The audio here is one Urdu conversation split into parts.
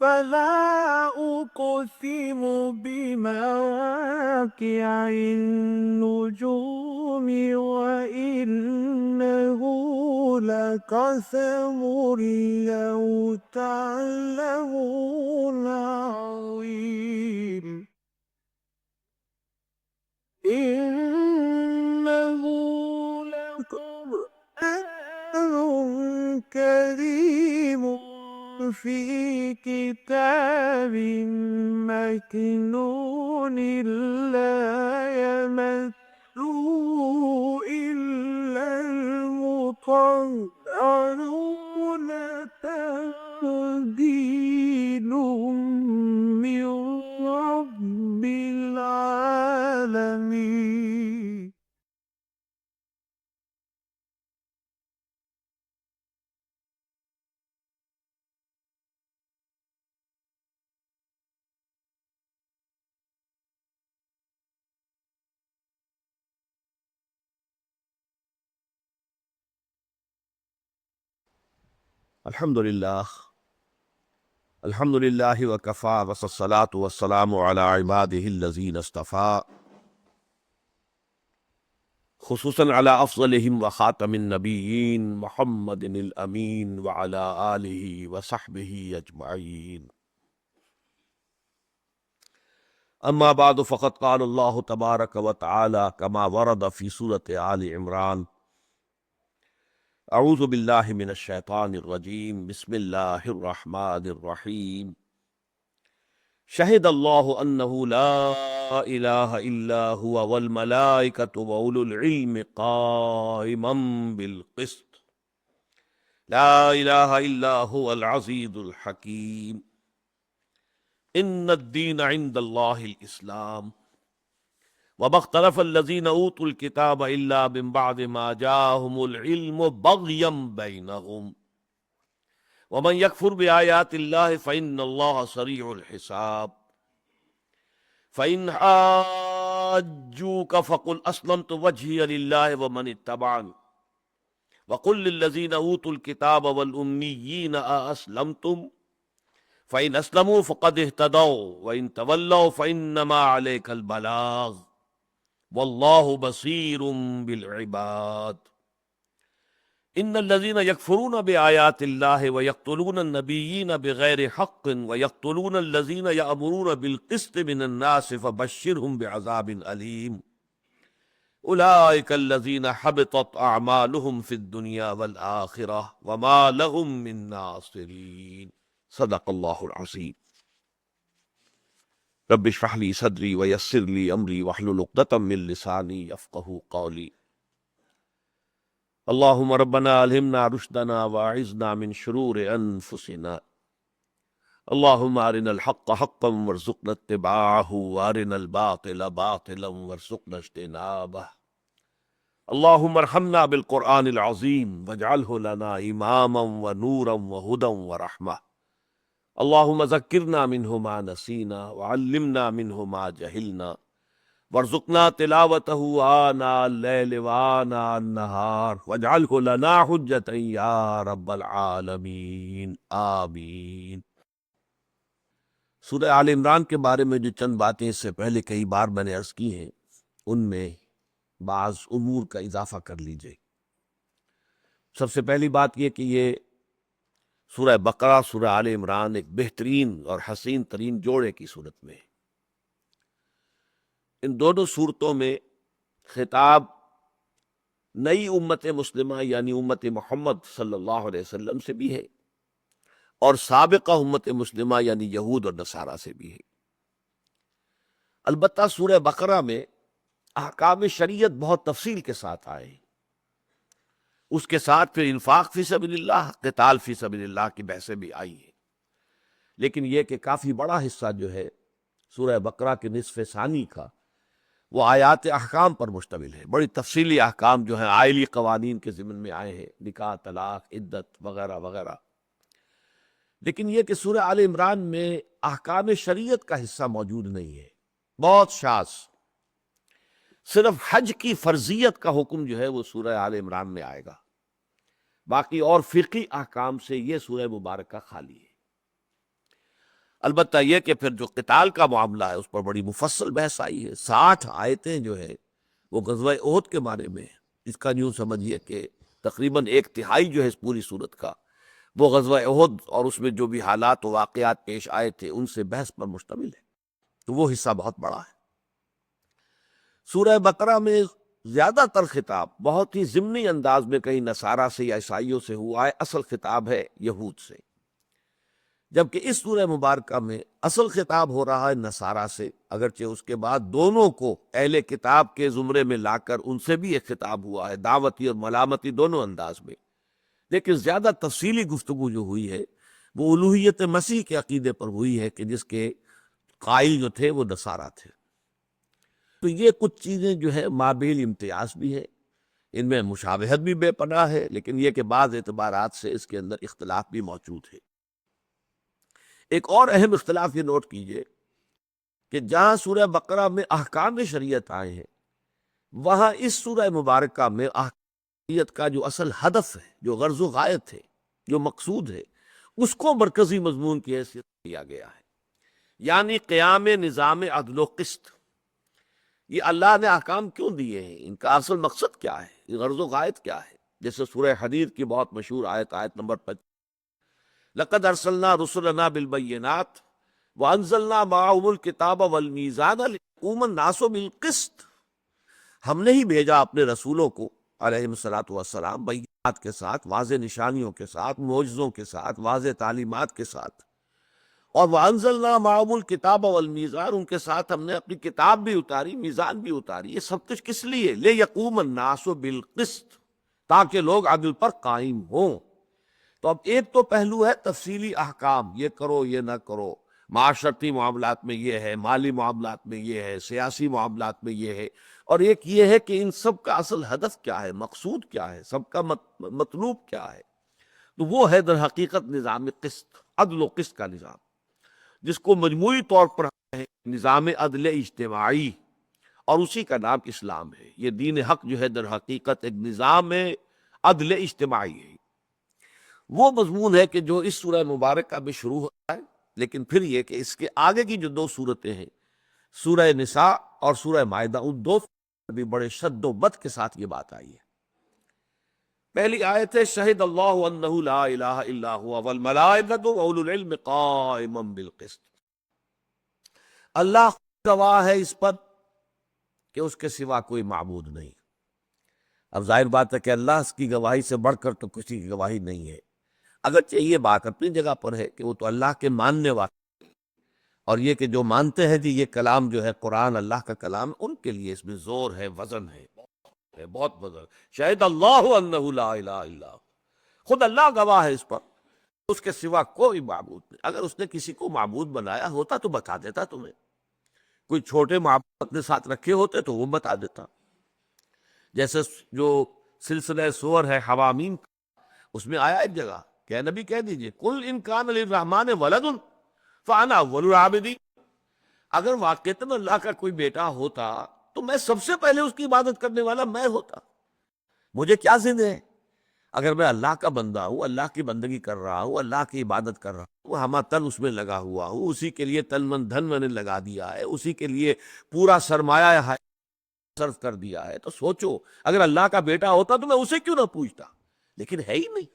فلا أقسم بمواقع النجوم وإنه لقسم لو تعلمون عظيم إنه لقرآن كريم في كتاب مكنون لا يمسه إلا المطهرون تنزيل من رب العالمين. الحمد للہ الحمد للہ وکفا والصلاۃ والسلام علی عبادہ الذین اصطفیٰ خصوصاً علی افضلہم وخاتم النبیین محمد الامین وعلی آلہ وصحبہ اجمعین. اما بعد فقد قال اللہ تبارک وتعالی کما ورد فی سورۃ آل عمران اعوذ باللہ من الشیطان الرجیم بسم اللہ الرحمن الرحیم شہد اللہ انہ لا الہ الا هو والملائکۃ واولو العلم قائما بالقسط لا الہ الا هو العزیز الحکیم ان الدین عند اللہ الاسلام وما اختلف الذین اوتوا الکتاب الا من بعد ما جاءهم العلم بغیا بینہم ومن یکفر بآیات اللہ فإن اللہ سریع الحساب فإن حاجوک فقل اسلمت وجہی للہ ومن اتبعني وقل للذین اوتوا الکتاب والأمیین أأسلمتم فإن اسلموا فقد اهتدوا وإن تولوا فإنما عليك البلاغ واللہ بصیر بالعباد ان الذین یکفرون بآیات اللہ ویقتلون النبیین بغیر حق ویقتلون الذین یأمرون بالقسط من الناس فبشرهم بعذاب علیم اولئک الذین حبطت اعمالهم فی الدنیا والآخرہ وما لهم من ناصرین. صدق اللہ العظیم. رب اشرح لي صدري ويسر لي امري واحلل عقدة من لساني يفقهوا قولي. اللهم ربنا الهمنا رشدنا واعذنا من شرور انفسنا. اللهم ارنا الحق حقا وارزقنا اتباعه وارنا الباطل باطلا وارزقنا اجتنابه. اللهم ارحمنا بالقرآن العظيم واجعله لنا اماما ونورا وهدى ورحمة. اللهم ذکرنا منہ ما نسینا وعلمنا منہ ما جہلنا وارزقنا تلاوته آناء اللیل وآناء النہار واجعلہ لنا حجتا یا رب العالمین آمین. سورہ آل عمران کے بارے میں جو چند باتیں اس سے پہلے کئی بار میں نے عرض کی ہیں ان میں بعض امور کا اضافہ کر لیجئے. سب سے پہلی بات یہ کہ یہ سورہ بقرہ سورہ آل عمران ایک بہترین اور حسین ترین جوڑے کی صورت میں ہے. ان دونوں صورتوں میں خطاب نئی امت مسلمہ یعنی امت محمد صلی اللہ علیہ وسلم سے بھی ہے اور سابقہ امت مسلمہ یعنی یہود اور نصارہ سے بھی ہے. البتہ سورہ بقرہ میں احکام شریعت بہت تفصیل کے ساتھ آئے ہیں. اس کے ساتھ پھر انفاق فی سبیل اللہ قتال فی سبیل اللہ کی بحثیں بھی آئی ہیں. لیکن یہ کہ کافی بڑا حصہ جو ہے سورہ بقرہ کے نصف ثانی کا وہ آیات احکام پر مشتمل ہے. بڑی تفصیلی احکام جو ہیں آئلی قوانین کے ضمن میں آئے ہیں، نکاح، طلاق، عدت وغیرہ وغیرہ. لیکن یہ کہ سورہ آل عمران میں احکام شریعت کا حصہ موجود نہیں ہے، بہت شاذ. صرف حج کی فرضیت کا حکم جو ہے وہ سورہ آل عمران میں آئے گا. باقی اور فقہی احکام سے یہ سورہ مبارکہ خالی ہے. البتہ یہ کہ پھر جو قتال کا معاملہ ہے اس پر بڑی مفصل بحث آئی ہے. 60 آیتیں جو ہے وہ غزوہ احد کے بارے میں ہیں. اس کا یوں سمجھیے کہ تقریباً 1/3 جو ہے اس پوری صورت کا وہ غزوہ احد اور اس میں جو بھی حالات و واقعات پیش آئے تھے ان سے بحث پر مشتمل ہے. تو وہ حصہ بہت بڑا ہے. سورہ بقرہ میں زیادہ تر خطاب بہت ہی ضمنی انداز میں کہیں نصارہ سے یا عیسائیوں سے ہوا ہے، اصل خطاب ہے یہود سے. جبکہ اس سورہ مبارکہ میں اصل خطاب ہو رہا ہے نصارہ سے، اگرچہ اس کے بعد دونوں کو اہل کتاب کے زمرے میں لا کر ان سے بھی ایک خطاب ہوا ہے، دعوتی اور ملامتی دونوں انداز میں. لیکن زیادہ تفصیلی گفتگو جو ہوئی ہے وہ الوہیت مسیح کے عقیدے پر ہوئی ہے کہ جس کے قائل جو تھے وہ نصارہ تھے. تو یہ کچھ چیزیں جو ہے مابیل امتیاز بھی ہے، ان میں مشابہت بھی بے پناہ ہے، لیکن یہ کہ بعض اعتبارات سے اس کے اندر اختلاف بھی موجود ہے. ایک اور اہم اختلاف یہ نوٹ کیجئے کہ جہاں سورہ بقرہ میں احکام شریعت آئے ہیں، وہاں اس سورہ مبارکہ میں احکام شریعت کا جو اصل ہدف ہے، جو غرض و غایت ہے، جو مقصود ہے، اس کو مرکزی مضمون کی حیثیت دیا گیا ہے. یعنی قیام نظام عدل و قسط. یہ اللہ نے احکام کیوں دیے ہیں، ان کا اصل مقصد کیا ہے، یہ غرض و غایت کیا ہے. جیسے سورہ حدید کی بہت مشہور آیت نمبر 5، لقد ارسلنا رسلنا بالبینات وانزلنا معهم الکتاب والمیزان لیقوم الناس بالقسط. ہم نے ہی بھیجا اپنے رسولوں کو علیہ الصلاۃ والسلام بینات کے ساتھ، واضح نشانیوں کے ساتھ، معجزوں کے ساتھ، واضح تعلیمات کے ساتھ. اور وانزلنا معهم الکتاب والمیزان، ان کے ساتھ ہم نے اپنی کتاب بھی اتاری، میزان بھی اتاری. یہ سب کچھ کس لیے؟ لیقوم الناس بالقسط، تاکہ لوگ عدل پر قائم ہوں. تو اب ایک تو پہلو ہے تفصیلی احکام، یہ کرو یہ نہ کرو، معاشرتی معاملات میں یہ ہے، مالی معاملات میں یہ ہے، سیاسی معاملات میں یہ ہے. اور ایک یہ ہے کہ ان سب کا اصل ہدف کیا ہے، مقصود کیا ہے، سب کا مطلوب کیا ہے. تو وہ ہے در حقیقت نظام قسط، عدل و قسط کا نظام، جس کو مجموعی طور پر ہے نظام عدل اجتماعی، اور اسی کا نام اسلام ہے. یہ دین حق جو ہے در حقیقت ایک نظام عدل اجتماعی ہے. وہ مضمون ہے کہ جو اس سورہ مبارکہ میں شروع ہوتا ہے. لیکن پھر یہ کہ اس کے آگے کی جو 2 صورتیں ہیں، سورہ نساء اور سورہ مائدہ، ان 2 بھی بڑے شد و بد کے ساتھ یہ بات آئی ہے. پہلی آیت ہے شہد اللہ انہ لا الہ الا ہوا والملائکۃ واولو العلم قائما بالقسط. اللہ گواہ ہے اس پر کہ اس کے سوا کوئی معبود نہیں. اب ظاہر بات ہے کہ اللہ کی گواہی سے بڑھ کر تو کسی کی گواہی نہیں ہے. اگرچہ یہ بات اپنی جگہ پر ہے کہ وہ تو اللہ کے ماننے والے، اور یہ کہ جو مانتے ہیں جی یہ کلام جو ہے قرآن اللہ کا کلام، ان کے لیے اس میں زور ہے، وزن ہے، بہت وزن. شہد اللہ انہ لا الہ الا ہو، خود اللہ گواہ ہے اس پر، اس کے سوا کوئی معبود نہیں. اگر اس نے کسی کو معبود بنایا ہوتا تو بتا دیتا تمہیں. کوئی چھوٹے معبود اپنے ساتھ رکھے ہوتے تو وہ بتا دیتا. جیسے جو سلسلہ سور ہے حوامیم، اس میں آیا ایک جگہ کہ اے نبی کہہ دیجئے قل ان کان للرحمن ولد فانا اول العابدین. اگر واقعتاً اللہ کا کوئی بیٹا ہوتا تو میں سب سے پہلے اس کی عبادت کرنے والا میں ہوتا. مجھے کیا ضد ہے؟ اگر میں اللہ کا بندہ ہوں، اللہ کی بندگی کر رہا ہوں، اللہ کی عبادت کر رہا ہوں، ہما تن اس میں لگا ہوا ہوں، اسی کے لیے تن من دھن میں نے لگا دیا ہے، اسی کے لیے پورا سرمایہ صرف کر دیا ہے، تو سوچو اگر اللہ کا بیٹا ہوتا تو میں اسے کیوں نہ پوچھتا. لیکن ہے ہی نہیں.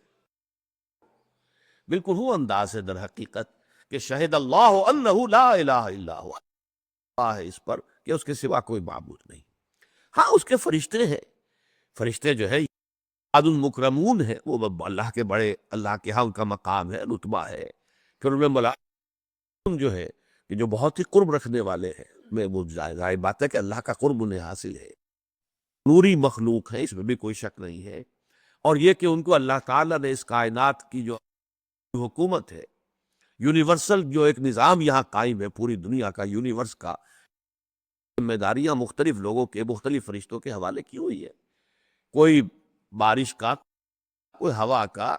بالکل وہ انداز ہے در حقیقت کہ شہد اللہ انہ لا الہ الا ہوا، ہے اس پر کہ اس کے سوا کوئی معبود نہیں. ہاں اس کے فرشتے ہیں، فرشتے جو ہے عباد المکرمون ہے، وہ اللہ کے بڑے، اللہ کے ہاں ان کا مقام ہے، رتبہ ہے. پھر ان میں ملائکہ جو ہے کہ جو بہت ہی قرب رکھنے والے ہیں، میں وہ ظاہر بات ہے کہ اللہ کا قرب انہیں حاصل ہے، نوری مخلوق ہے، اس میں بھی کوئی شک نہیں ہے. اور یہ کہ ان کو اللہ تعالیٰ نے اس کائنات کی جو حکومت ہے، یونیورسل جو ایک نظام یہاں قائم ہے پوری دنیا کا، یونیورس کا، ذمہ داریاں مختلف لوگوں کے، مختلف فرشتوں کے حوالے کی ہوئی ہے. کوئی بارش کا، کوئی ہوا کا،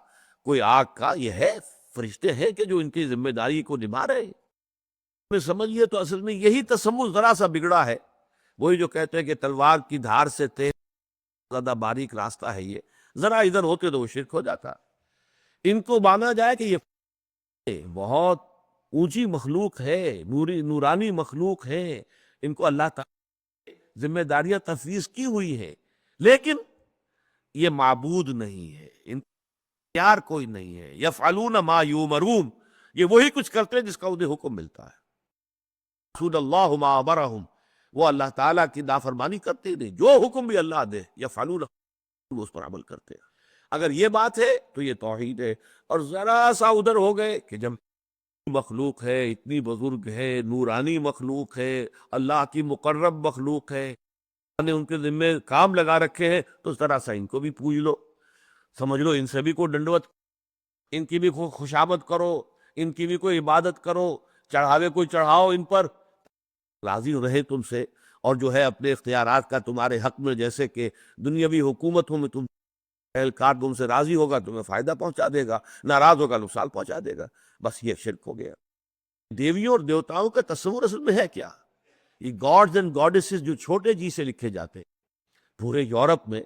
کوئی آگ کا، یہ ہے فرشتے ہیں کہ جو ان کی ذمہ داری کو نبھا رہے ہیں. میں سمجھیے تو اصل میں یہی تصور ذرا سا بگڑا ہے. وہی جو کہتے ہیں کہ تلوار کی دھار سے تیز زیادہ باریک راستہ ہے، یہ ذرا ادھر ہوتے تو وہ شرک ہو جاتا. ان کو مانا جائے کہ یہ بہت اونچی مخلوق ہے، نورانی مخلوق ہے، ان کو اللہ تعالیٰ ذمہ داریاں تفویض کی ہوئی ہے، لیکن یہ معبود نہیں ہے، ان کا اختیار کوئی نہیں ہے۔ یفعلون ما یؤمرون، یہ وہی کچھ کرتے ہیں جس کا انہیں حکم ملتا ہے۔ رسول اللہ ما امرہم، وہ اللہ تعالیٰ کی نافرمانی کرتے نہیں، جو حکم بھی اللہ دے یفعلون وہ اس پر عمل کرتے ہیں۔ اگر یہ بات ہے تو یہ توحید ہے۔ اور ذرا سا ادھر ہو گئے کہ جب مخلوق ہے، اتنی بزرگ ہے، نورانی مخلوق ہے، اللہ کی مقرب مخلوق ہے، اللہ نے ان کے ذمہ کام لگا رکھے ہیں، تو ذرا سا ان کو بھی پوج لو، سمجھ لو ان سے بھی کوئی ڈنڈوت، ان کی بھی کوئی خوشامد کرو، ان کی بھی کوئی عبادت کرو، چڑھاوے کوئی چڑھاؤ ان پر، راضی رہے تم سے، اور جو ہے اپنے اختیارات کا تمہارے حق میں، جیسے کہ دنیاوی حکومتوں میں تم اہلکار تم سے راضی ہوگا تمہیں فائدہ پہنچا دے گا، ناراض ہوگا نقصان پہنچا دے گا، بس یہ شرک ہو گیا۔ دیویوں اور دیوتاؤں کا تصور اصل میں ہے کیا؟ یہ گاڈز اینڈ گاڈیسز جو چھوٹے جی سے لکھے جاتے ہیں پورے یورپ میں،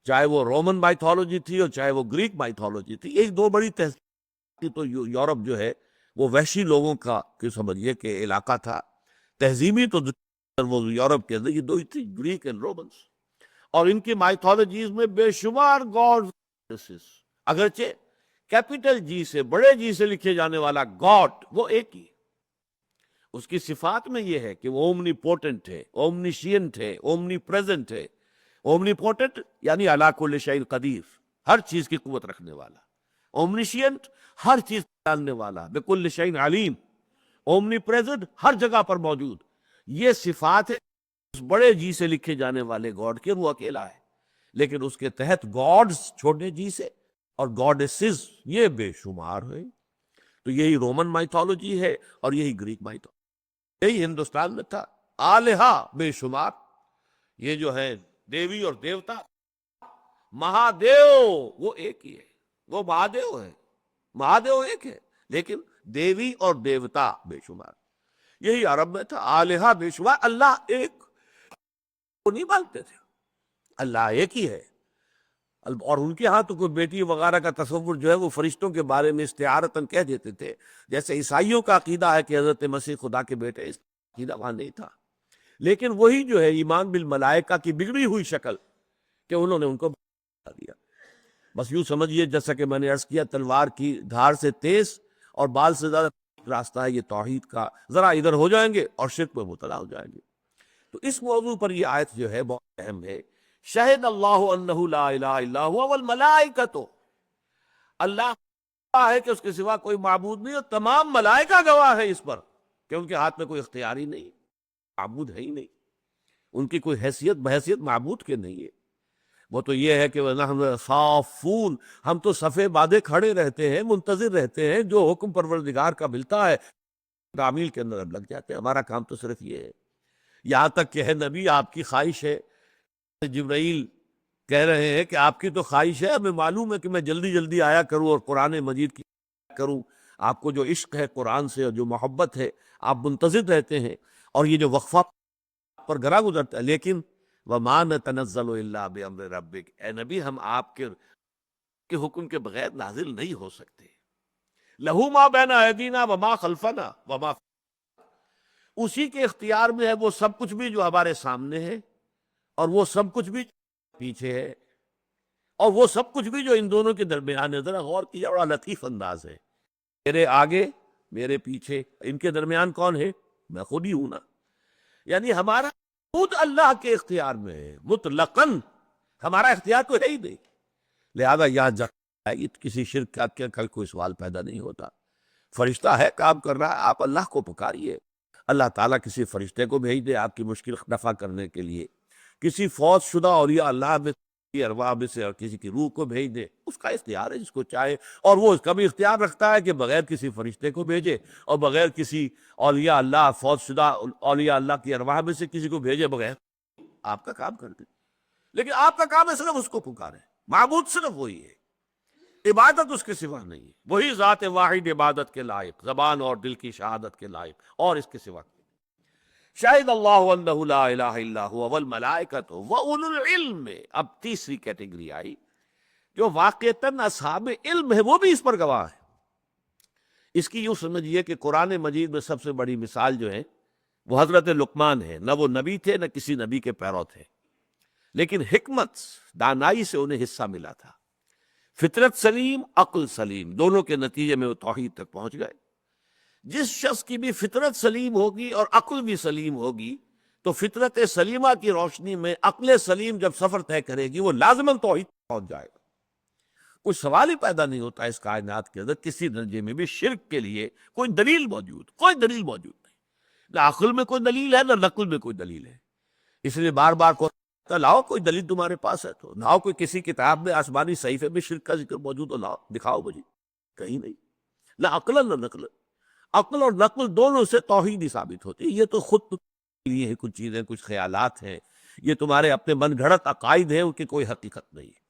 چاہے وہ رومن مائتھولوجی تھی اور چاہے وہ گریک مائتھولوجی تھی، ایک دو بڑی تہذیب تو یورپ جو ہے وہ وحشی لوگوں کا کہ سمجھیے کہ علاقہ تھا، تہذیبی تو وہ یورپ کے اندر یہ دو ہی تھی، گریک اینڈ رومنس، اور ان کی مائتھولوجیز میں بے شمار گاڈ، اگرچہ کیپیٹل جی سے، بڑے جی سے لکھے جانے والا گاڈ وہ ایک ہی، اس کی صفات میں یہ ہے کہ وہ اومنی پوٹنٹ ہے، اومنیشینٹ ہے، اومنی پریزنٹ ہے۔ اومنی پوٹنٹ یعنی علی کل شیء قدیر، ہر چیز کی قوت رکھنے والا، اومنیشینٹ ہر چیز جاننے والا، بکل شیء علیم، اومنی پریزنٹ ہر جگہ پر موجود، یہ صفات ہے اس بڑے جی سے لکھے جانے والے گاڈ کے، وہ اکیلا ہے، لیکن اس کے تحت گاڈز چھوٹے جی سے اور گاڈیسز یہ بے شمار ہے۔ تو یہی رومن مائتھولوجی ہے اور یہی گریک مائتھولوجی، یہی ہندوستان میں تھا، آلہا بے شمار، یہ جو ہے دیوی اور دیوتا، مہادیو وہ ایک ہی ہے، وہ مہادیو ہے، مہادیو ایک ہے، لیکن دیوی اور دیوتا بے شمار، یہی عرب میں تھا، آلہا بے شمار، اللہ ایک، وہ نہیں مانتے تھے، اللہ ایک ہی ہے۔ اور ان کے ہاں تو کوئی بیٹی وغیرہ کا تصور جو ہے وہ فرشتوں کے بارے میں استعارتاً کہہ دیتے تھے، جیسے عیسائیوں کا عقیدہ ہے کہ حضرت مسیح خدا کے بیٹے، اس عقیدہ وہاں نہیں تھا، لیکن وہی جو ہے ایمان بالملائکہ کی بگڑی ہوئی شکل کہ انہوں نے ان کو بتا دیا۔ بس یوں سمجھیے جیسا کہ میں نے عرض کیا، تلوار کی دھار سے تیز اور بال سے زیادہ راستہ ہے یہ توحید کا، ذرا ادھر ہو جائیں گے اور شرک میں مبتلا ہو جائیں گے۔ تو اس موضوع پر یہ آیت جو ہے بہت اہم ہے، شہد اللہ انہ لا الہ الا هو والملائکۃ، اللہ گواہ ہے کہ اس کے سوا کوئی معبود نہیں، اور تمام ملائکہ گواہ ہے اس پر کہ ان کے ہاتھ میں کوئی اختیار ہی نہیں، معبود ہے ہی نہیں، ان کی کوئی حیثیت بحیثیت معبود کے نہیں ہے۔ وہ تو یہ ہے کہ وَنَحْنُ صَافُونَ، ہم تو صفے بادے کھڑے رہتے ہیں، منتظر رہتے ہیں، جو حکم پروردگار کا ملتا ہے تعمیل کے اندر اب لگ جاتے ہیں، ہمارا کام تو صرف یہ ہے۔ یہاں تک کہ ہے نبی آپ کی خواہش ہے، جبرائیل کہہ رہے ہیں کہ آپ کی تو خواہش ہے، ہمیں معلوم ہے کہ میں جلدی جلدی آیا کروں اور قرآن مجید کی کروں، آپ کو جو عشق ہے قرآن سے اور جو محبت ہے آپ منتظر رہتے ہیں، اور یہ جو وقفہ پر گرا گزرتا ہے، لیکن وَمَا نَتَنَزَّلُ إِلَّا بِأَمْرِ رَبِّكَ، اے نبی ہم آپ کے حکم کے بغیر نازل نہیں ہو سکتے۔ لَهُ مَا بَيْنَ أَيْدِينَا وَمَا خَلْفَنَا وَمَا، اسی کے اختیار میں ہے وہ سب کچھ بھی جو ہمارے سامنے ہے، اور وہ سب کچھ بھی پیچھے ہے، اور وہ سب کچھ بھی جو ان دونوں کے درمیان ہے۔ ذرا غور کیجیے، بڑا لطیف انداز ہے، میرے آگے میرے پیچھے، ان کے درمیان کون ہے؟ میں خود ہی ہوں نا، یعنی ہمارا خود اللہ کے اختیار میں ہے مطلقاً، ہمارا اختیار تو ہے ہی نہیں، لہذا یہاں کسی شرک کا کل کوئی سوال پیدا نہیں ہوتا۔ فرشتہ ہے کام کر رہا ہے، آپ اللہ کو پکاریے، اللہ تعالیٰ کسی فرشتے کو بھیج دے آپ کی مشکل دفع کرنے کے لیے، کسی فوت شدہ اولیاء اللہ میں ارواح میں سے اور کسی کی روح کو بھیج دے، اس کا اختیار ہے جس کو چاہے، اور وہ اس کا بھی اختیار رکھتا ہے کہ بغیر کسی فرشتے کو بھیجے اور بغیر کسی اولیاء اللہ، فوت شدہ اولیاء اللہ کی ارواح میں سے کسی کو بھیجے بغیر، آپ کا کام کر دے، لیکن آپ کا کام ہے صرف اس کو پکارے، معبود صرف وہی ہے، عبادت اس کے سوا نہیں ہے، وہی ذات واحد عبادت کے لائق، زبان اور دل کی شہادت کے لائق، اور اس کے سوا شاہد اللہ انہ لا الہ الا هو والملائکۃ واولو العلم۔ اب تیسری کیٹیگری آئی جو واقعتاً اصحاب علم ہے، وہ بھی اس پر گواہ ہے، اس کی یوں سمجھیے کہ قرآن مجید میں سب سے بڑی مثال جو ہے وہ حضرت لقمان ہے. نہ وہ نبی تھے نہ کسی نبی کے پیرو تھے، لیکن حکمت دانائی سے انہیں حصہ ملا تھا. فطرت سلیم، عقل سلیم، دونوں کے نتیجے میں وہ توحید تک پہنچ گئے. جس شخص کی بھی فطرت سلیم ہوگی اور عقل بھی سلیم ہوگی تو فطرت سلیمہ کی روشنی میں عقل سلیم جب سفر طے کرے گی وہ لازماً توحید تک پہنچ جائے گا. کوئی سوال ہی پیدا نہیں ہوتا اس کائنات کے اندر کسی درجے میں بھی شرک کے لیے کوئی دلیل موجود نہیں. نہ عقل میں کوئی دلیل ہے نہ نقل میں کوئی دلیل ہے. اس لیے بار بار لاؤ کوئی دلیل تمہارے پاس ہے تو لاؤ، کوئی کسی کتاب میں آسمانی صحیفے میں شرک کا ذکر موجود ہو لاؤ دکھاؤ مجھے. کہیں نہیں، نہ عقل نہ نقل. عقل اور نقل دونوں سے توحید ہی ثابت ہوتی ہے. یہ تو خود لیے ہیں کچھ چیزیں، کچھ خیالات ہیں، یہ تمہارے اپنے من گھڑت عقائد ہیں، ان کی کوئی حقیقت نہیں ہے.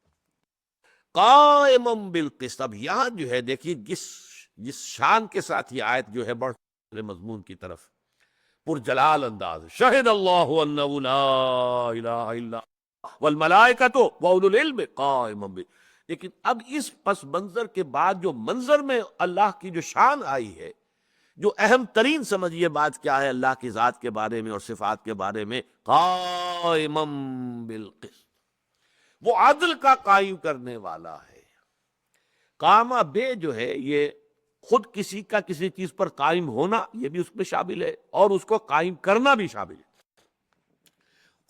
قائمم بالقسط. اب یہاں جو ہے دیکھیے جس شان کے ساتھ یہ آیت جو ہے بڑھ مضمون کی طرف پرجلال انداز، شہد اللہ انہ لا الہ الا والملائکۃ واولو العلم قائما بال. لیکن اب اس پس منظر کے بعد جو منظر میں اللہ کی جو شان آئی ہے، جو اہم ترین سمجھیے بات کیا ہے اللہ کی ذات کے بارے میں اور صفات کے بارے میں، قائما بالقسط، وہ عدل کا قائم کرنے والا ہے. قامہ بے جو ہے یہ خود کسی کا کسی چیز پر قائم ہونا یہ بھی اس میں شامل ہے اور اس کو قائم کرنا بھی شامل ہے.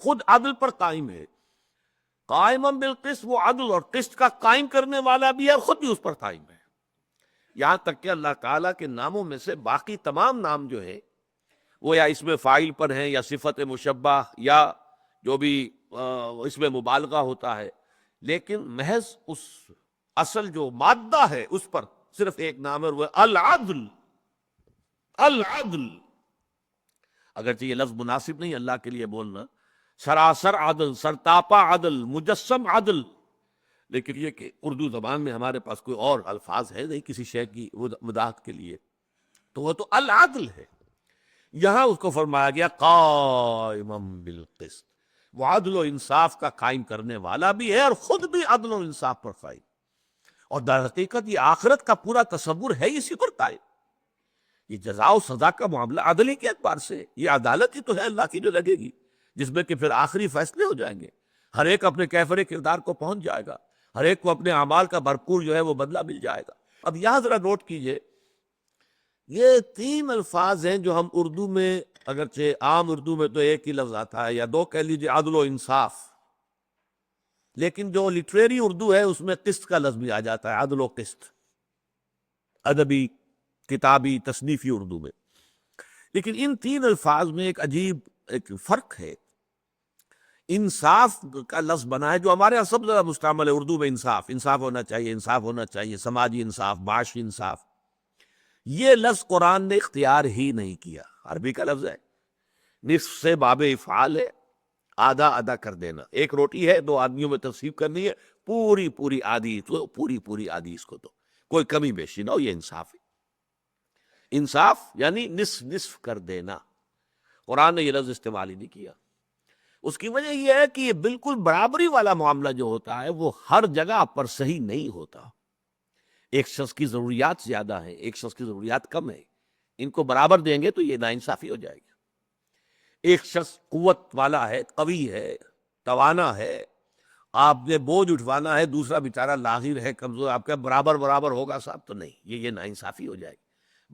خود عدل پر قائم ہے، قائما بالقسط، وہ عدل اور قسط کا قائم کرنے والا بھی ہے اور خود بھی اس پر قائم ہے. یہاں تک کہ اللہ تعالیٰ کے ناموں میں سے باقی تمام نام جو ہیں وہ یا اس میں فاعل پر ہیں یا صفت مشبہ یا جو بھی اس میں مبالغہ ہوتا ہے، لیکن محض اس اصل جو مادہ ہے اس پر صرف ایک نام ہے اور وہ العدل. العدل اگرچہ یہ لفظ مناسب نہیں اللہ کے لیے بولنا، سراسر عدل، سرتاپا عدل، مجسم عدل، لیکن یہ کہ اردو زبان میں ہمارے پاس کوئی اور الفاظ ہے نہیں کسی شے کی وضاحت کے لیے، تو وہ تو العدل ہے. یہاں اس کو فرمایا گیا قائما بالقسط، وہ عدل و انصاف کا قائم کرنے والا بھی ہے اور خود بھی عدل و انصاف پر قائم. اور در حقیقت یہ آخرت کا پورا تصور ہے اسی پر قائم. یہ جزا و سزا کا معاملہ عدل ہی کے اعتبار سے، یہ عدالت ہی تو ہے اللہ کی جو لگے گی، جس میں کہ پھر آخری فیصلے ہو جائیں گے. ہر ایک اپنے کیفر کردار کو پہنچ جائے گا، ہر ایک کو اپنے اعمال کا بھرپور جو ہے وہ بدلہ مل جائے گا. اب یہاں ذرا نوٹ کیجئے، یہ تین الفاظ ہیں جو ہم اردو میں، اگرچہ عام اردو میں تو ایک ہی لفظ آتا ہے یا دو کہہ لیجئے، عدل و انصاف، لیکن جو لٹریری اردو ہے اس میں قسط کا لفظ بھی آ جاتا ہے، عدل و قسط، ادبی کتابی تصنیفی اردو میں. لیکن ان تین الفاظ میں ایک عجیب ایک فرق ہے. انصاف کا لفظ بنا ہے جو ہمارے یہاں سب زیادہ مستعمل ہے اردو میں، انصاف، انصاف ہونا چاہیے، انصاف ہونا چاہیے، سماجی انصاف، معاشی انصاف. یہ لفظ قرآن نے اختیار ہی نہیں کیا. عربی کا لفظ ہے، نصف سے باب افعال ہے، آدھا ادا کر دینا. ایک روٹی ہے، دو آدمیوں میں تقسیم کرنی ہے، پوری آدھی تو پوری آدھی اس کو تو کوئی کمی بیشی نہ ہو، یہ انصاف ہے. انصاف یعنی نصف نصف کر دینا. قرآن نے یہ لفظ استعمال ہی نہیں کیا. اس کی وجہ یہ ہے کہ یہ بالکل برابری والا معاملہ جو ہوتا ہے وہ ہر جگہ پر صحیح نہیں ہوتا. ایک شخص کی ضروریات زیادہ ہیں، ایک شخص کی ضروریات کم ہے، ان کو برابر دیں گے تو یہ ناانصافی ہو جائے گی. ایک شخص قوت والا ہے، قوی ہے، توانا ہے، آپ نے بوجھ اٹھوانا ہے، دوسرا بیچارہ لاغر ہے، کمزور، آپ کا برابر ہوگا صاحب تو نہیں، یہ ناانصافی ہو جائے گی.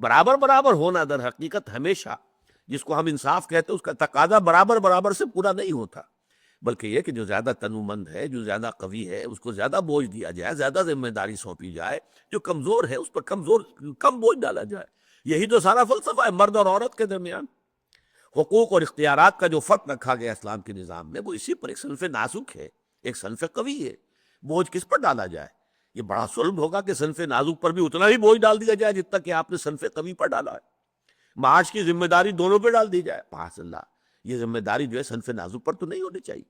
برابر ہونا در حقیقت ہمیشہ جس کو ہم انصاف کہتے ہیں اس کا تقاضا برابر سے پورا نہیں ہوتا، بلکہ یہ کہ جو زیادہ تنومند ہے، جو زیادہ قوی ہے، اس کو زیادہ بوجھ دیا جائے، زیادہ ذمہ داری سونپی جائے. جو کمزور ہے اس پر کم بوجھ ڈالا جائے. یہی تو سارا فلسفہ ہے مرد اور عورت کے درمیان. حقوق اور اختیارات کا جو فرق رکھا گیا اسلام کے نظام میں وہ اسی پر. ایک صنف نازک ہے، ایک صنف قوی ہے، بوجھ کس پر ڈالا جائے؟ یہ بڑا ظلم ہوگا کہ صنف نازک پر بھی اتنا ہی بوجھ ڈال دیا جائے جتنا کہ آپ نے صنف قوی پر ڈالا ہے. معاش کی ذمہ داری دونوں پہ ڈال دی جائے. معاذ اللہ، یہ ذمہ داری جو ہے صنف نازک پر تو نہیں ہونی چاہیے.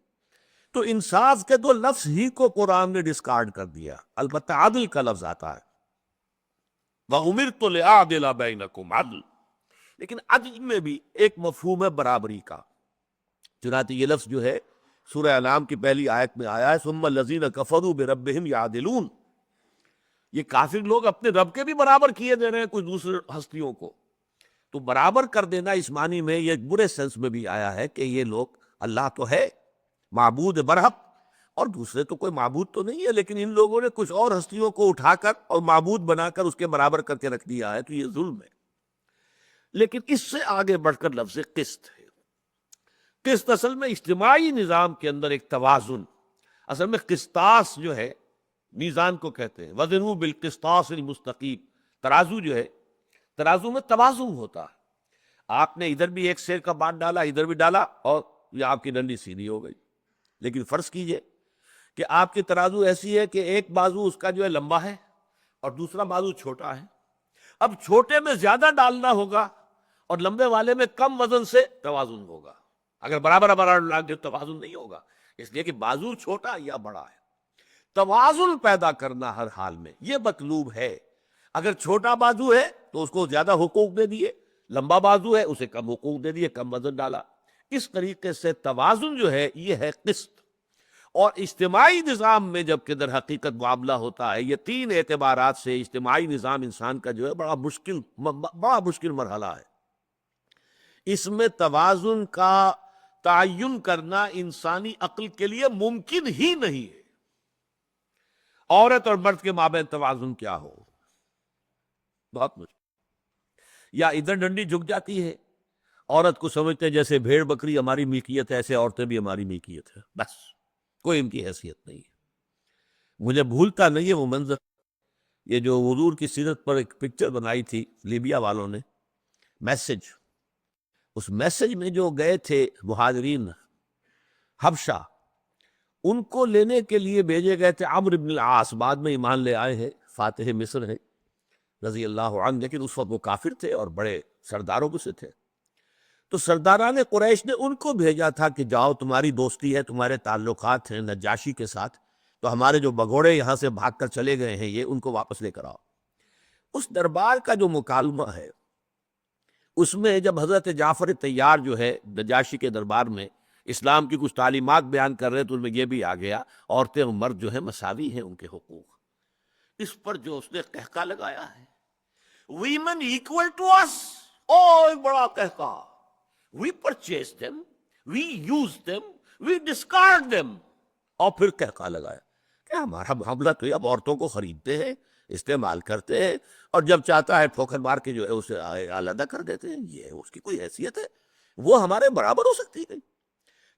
تو انصاف کے دو لفظ ہی کو قرآن نے ڈسکارڈ کر دیا. البتہ عدل کا لفظ آتا ہے، وَأُمِرْتُ لِأَعْدِلَ بَيْنَكُمْ عدل، لیکن عدل میں بھی ایک مفہوم ہے برابری کا. چنانچہ یہ لفظ جو ہے سورہ انعام کی پہلی آیت میں آیا ہے، ثُمَّ الَّذِينَ كَفَرُوا بِرَبِّهِمْ يَعْدِلُونَ. یہ کافر لوگ اپنے رب کے بھی برابر کیے دے رہے ہیں کچھ دوسرے ہستیوں کو. تو برابر کر دینا اس معنی میں یہ برے سینس میں بھی آیا ہے کہ یہ لوگ اللہ تو ہے معبود برحق اور دوسرے تو کوئی معبود تو نہیں ہے، لیکن ان لوگوں نے کچھ اور ہستیوں کو اٹھا کر اور معبود بنا کر اس کے برابر کر کے رکھ دیا ہے، تو یہ ظلم ہے. لیکن اس سے آگے بڑھ کر لفظ قسط ہے. قسط اصل میں اجتماعی نظام کے اندر ایک توازن، اصل میں قسطاس جو ہے میزان کو کہتے ہیں، وزنوا بالقسطاس المستقیم. ترازو جو ہے، ترازو میں توازن ہوتا ہے. آپ نے ادھر بھی ایک سیر کا بات ڈالا، ادھر بھی ڈالا، اور یہ آپ کی ڈنڈی سیدھی ہو گئی. لیکن فرض کیجئے کہ آپ کی ترازو ایسی ہے کہ ایک بازو اس کا جو ہے لمبا ہے اور دوسرا بازو چھوٹا ہے. اب چھوٹے میں زیادہ ڈالنا ہوگا اور لمبے والے میں کم وزن سے توازن ہوگا. اگر برابر برابر ڈال دے تو توازن نہیں ہوگا، اس لیے کہ بازو چھوٹا یا بڑا ہے. توازن پیدا کرنا ہر حال میں یہ مطلوب ہے. اگر چھوٹا بازو ہے تو اس کو زیادہ حقوق دے دیے، لمبا بازو ہے اسے کم حقوق دے دیے، کم وزن ڈالا. اس طریقے سے توازن جو ہے یہ ہے قسط. اور اجتماعی نظام میں جب کہ در حقیقت معاملہ ہوتا ہے، یہ تین اعتبارات سے اجتماعی نظام انسان کا جو ہے بڑا مشکل مرحلہ ہے. اس میں توازن کا تعین کرنا انسانی عقل کے لیے ممکن ہی نہیں ہے. عورت اور مرد کے مابین توازن کیا ہو، بہت مشکل. یا ادھر ڈنڈی جھک جاتی ہے، عورت کو سمجھتے ہیں جیسے بھیڑ بکری ہماری ملکیت ہے، ایسے عورتیں بھی ہماری ملکیت ہے، بس کوئی ان کی حیثیت نہیں ہے. مجھے بھولتا نہیں ہے وہ منظر، یہ جو حضور کی سیرت پر ایک پکچر بنائی تھی لیبیا والوں نے، میسج. اس میسج میں جو گئے تھے مہاجرین حبشہ، ان کو لینے کے لیے بھیجے گئے تھے عمرو بن العاص، بعد میں ایمان لے آئے ہیں، فاتح مصر ہے رضی اللہ عنہ، لیکن اس وقت وہ کافر تھے اور بڑے سرداروں میں سے تھے. تو سرداران قریش نے ان کو بھیجا تھا کہ جاؤ، تمہاری دوستی ہے، تمہارے تعلقات ہیں نجاشی کے ساتھ، تو ہمارے جو بگوڑے یہاں سے بھاگ کر چلے گئے ہیں یہ ان کو واپس لے کر آؤ. اس دربار کا جو مکالمہ ہے اس میں جب حضرت جعفر طیار جو ہے نجاشی کے دربار میں اسلام کی کچھ تعلیمات بیان کر رہے تو ان میں یہ بھی آ گیا عورتیں اور مرد جو ہیں مساوی ہیں ان کے حقوق. اس پر جو اس نے قہقہ لگایا ہے، ویمن ایکول ٹو اس، ایک بڑا قہقہ. We purchase them, we use them, we discard them. اور پھر قہقہ لگایا کہ ہمارا معاملہ تو اب عورتوں کو خریدتے ہیں، استعمال کرتے ہیں، اور جب چاہتا ہے ٹھوکر مار کے جو ہے اسے علیحدہ کر دیتے ہیں. یہ اس کی کوئی حیثیت ہے؟ وہ ہمارے برابر ہو سکتی ہے؟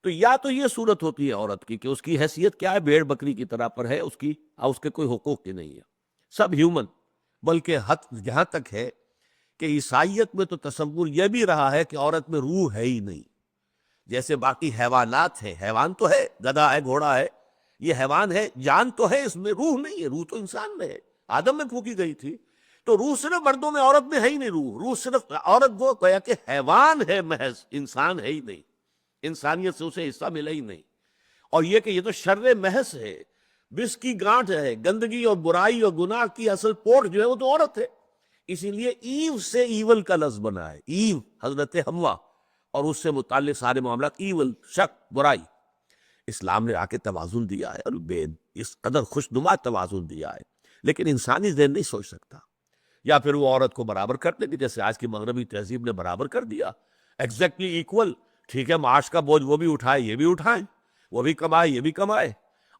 تو یا تو یہ صورت ہوتی ہے عورت کی کہ اس کی حیثیت کیا ہے، بھیڑ بکری کی طرح پر ہے، اس کی اور اس کے کوئی حقوق کی نہیں ہے، سب ہیومن. بلکہ حد جہاں تک ہے کہ عیسائیت میں تو تصور یہ بھی رہا ہے کہ عورت میں روح ہے ہی نہیں. جیسے باقی حیوانات ہیں، حیوان تو ہے، گدھا ہے، گھوڑا ہے، یہ حیوان ہے، جان تو ہے، اس میں روح نہیں ہے. روح تو انسان میں ہے، آدم میں پھونکی گئی تھی. تو روح صرف مردوں میں، عورت میں ہے ہی نہیں. روح صرف عورت وہ گویا کہ حیوان ہے محض، انسان ہے ہی نہیں، انسانیت سے اسے حصہ ملا ہی نہیں. اور یہ کہ یہ تو شر محض ہے، بس کی گانٹھ ہے، گندگی اور برائی اور گناہ کی اصل پوٹ جو ہے وہ تو عورت ہے. اسی لیے ایو سے ایول کا لفظ بنا ہے، ایو حضرت حوا، اور اس سے متعلق سارے معاملات ایول، شک، برائی. اسلام نے آ کے توازن دیا ہے، اور اس قدر خوشنما توازن دیا ہے، لیکن انسانی ذہن نہیں سوچ سکتا. یا پھر وہ عورت کو برابر کر دے گی جیسے آج کی مغربی تہذیب نے برابر کر دیا، ایگزیکٹلی ایکول. ٹھیک ہے، معاش کا بوجھ وہ بھی اٹھائے، یہ بھی اٹھائیں، وہ بھی کمائے، یہ بھی کمائے.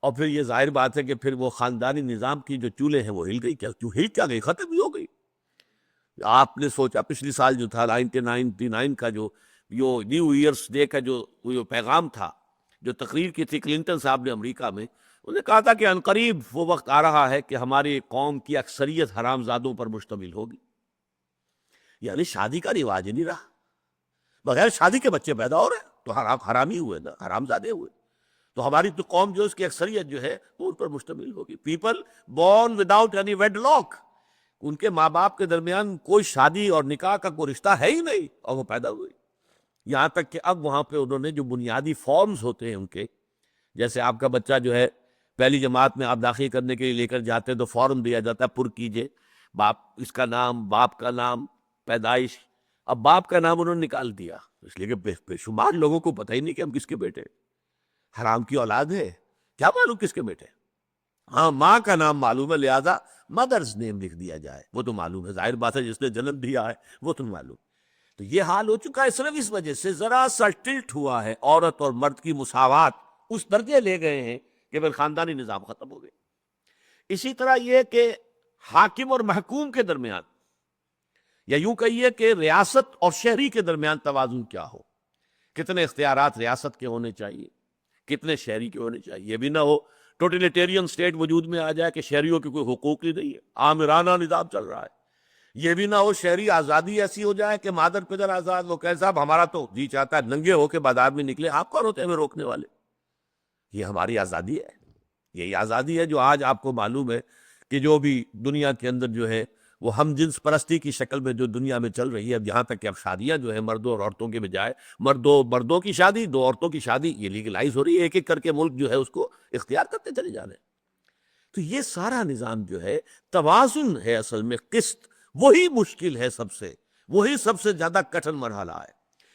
اور پھر یہ ظاہر بات ہے کہ پھر وہ خاندانی نظام کی جو چولے ہیں وہ ہل گئی. ہل کیا گئی؟ ختم ہی ہو گئی. آپ نے سوچا پچھلی سال جو تھا 1999 کا جو نیو ایئرس ڈے کا جو پیغام تھا، جو تقریر کی تھی کلنٹن صاحب نے امریکہ میں، انہوں نے کہا تھا کہ عنقریب وہ وقت آ رہا ہے کہ ہماری قوم کی اکثریت حرام زادوں پر مشتمل ہوگی. یعنی شادی کا رواج ہی نہیں رہا، بغیر شادی کے بچے پیدا ہو رہے ہیں تو حرامی ہوئے نا، حرام زادے ہوئے. تو ہماری تو قوم جو اس کی اکثریت جو ہے وہ ان پر مشتمل ہوگی. People born without any wedlock, ان کے ماں باپ کے درمیان کوئی شادی اور نکاح کا کوئی رشتہ ہے ہی نہیں، اور وہ پیدا ہوئی. یہاں تک کہ اب وہاں پہ انہوں نے جو بنیادی فارمز ہوتے ہیں ان کے، جیسے آپ کا بچہ جو ہے پہلی جماعت میں آپ داخل کرنے کے لیے لے کر جاتے ہیں تو فارم دیا جاتا ہے، پر کیجئے باپ، اس کا نام، باپ کا نام، پیدائش. اب باپ کا نام انہوں نے نکال دیا، اس لیے کہ بے شمار لوگوں کو پتہ ہی نہیں کہ ہم کس کے بیٹے، حرام کی اولاد ہے، کیا معلوم کس کے بیٹے. ہاں ماں کا نام معلوم ہے، لہذا مدرز نیم لکھ دیا جائے، وہ تو معلوم ہے، ظاہر بات ہے جس نے جنم دیا ہے وہ تو معلوم۔ تو یہ حال ہو چکا ہے صرف اس وجہ سے ذرا سا ٹلٹ ہوا ہے، عورت اور مرد کی مساوات اس درجے لے گئے ہیں کہ پھر خاندانی نظام ختم ہو گئے۔ اسی طرح یہ کہ حاکم اور محکوم کے درمیان، یا یوں کہیے کہ ریاست اور شہری کے درمیان توازن کیا ہو، کتنے اختیارات ریاست کے ہونے چاہیے، کتنے شہری کے ہونے چاہیے۔ یہ بھی نہ ہو ٹوٹلیٹیرین سٹیٹ وجود میں آ جائے کہ شہریوں کی کوئی حقوق ہی نہیں ہے، آمرانہ نظام چل رہا ہے۔ یہ بھی نہ ہو شہری آزادی ایسی ہو جائے کہ مادر پدر آزاد، وہ کہے صاحب ہمارا تو جی چاہتا ہے ننگے ہو کے بازار میں نکلے، آپ کون ہوتے ہیں ہمیں روکنے والے؟ یہ ہماری آزادی ہے، یہی آزادی ہے جو آج آپ کو معلوم ہے کہ جو بھی دنیا کے اندر جو ہے وہ ہم جنس پرستی کی شکل میں جو دنیا میں چل رہی ہے، اب یہاں تک کہ اب شادیاں جو ہیں مردوں اور عورتوں کے بجائے مردوں کی شادی، دو عورتوں کی شادی، یہ لیگلائز ہو رہی ہے، ایک ایک کر کے ملک جو ہے اس کو اختیار کرتے چلے جا رہے ہیں۔ تو یہ سارا نظام جو ہے توازن ہے، اصل میں قسط وہی مشکل ہے، وہی سب سے زیادہ کٹھن مرحلہ ہے۔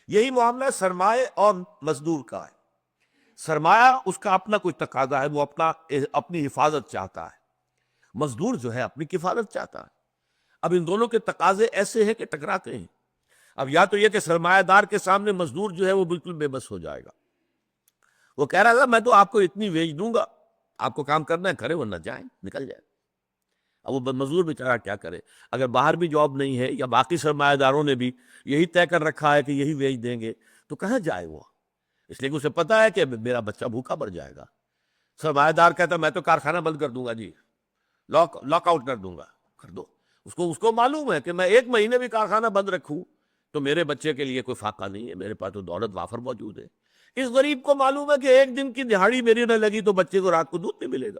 یہی معاملہ سرمایہ اور مزدور کا ہے۔ سرمایہ اس کا اپنا کوئی تقاضا ہے، وہ اپنی حفاظت چاہتا ہے، مزدور جو ہے اپنی کفالت چاہتا ہے۔ اب ان دونوں کے تقاضے ایسے ہیں کہ ٹکراتے ہیں۔ اب یا تو یہ کہ سرمایہ دار کے سامنے مزدور جو ہے وہ بالکل بے بس ہو جائے گا، وہ کہہ رہا تھا میں تو آپ کو اتنی ویج دوں گا، آپ کو کام کرنا ہے کرے ورنہ جائیں، نکل جائے۔ اب وہ مزدور بیچارہ کیا کرے؟ اگر باہر بھی جاب نہیں ہے یا باقی سرمایہ داروں نے بھی یہی طے کر رکھا ہے کہ یہی ویج دیں گے، تو کہاں جائے وہ؟ اس لیے کہ اسے پتا ہے کہ میرا بچہ بھوکا مر جائے گا۔ سرمایہ دار کہتا ہے میں تو کارخانہ بند کر دوں گا جی، لاک آؤٹ کر دوں گا، کر دو۔ اس کو معلوم ہے کہ میں 1 مہینے بھی کارخانہ بند رکھوں تو میرے بچے کے لیے کوئی فاقہ نہیں ہے، میرے پاس تو دولت وافر موجود ہے۔ اس غریب کو معلوم ہے کہ 1 دن کی دہاڑی میری نہ لگی تو بچے کو رات کو دودھ نہیں ملے گا۔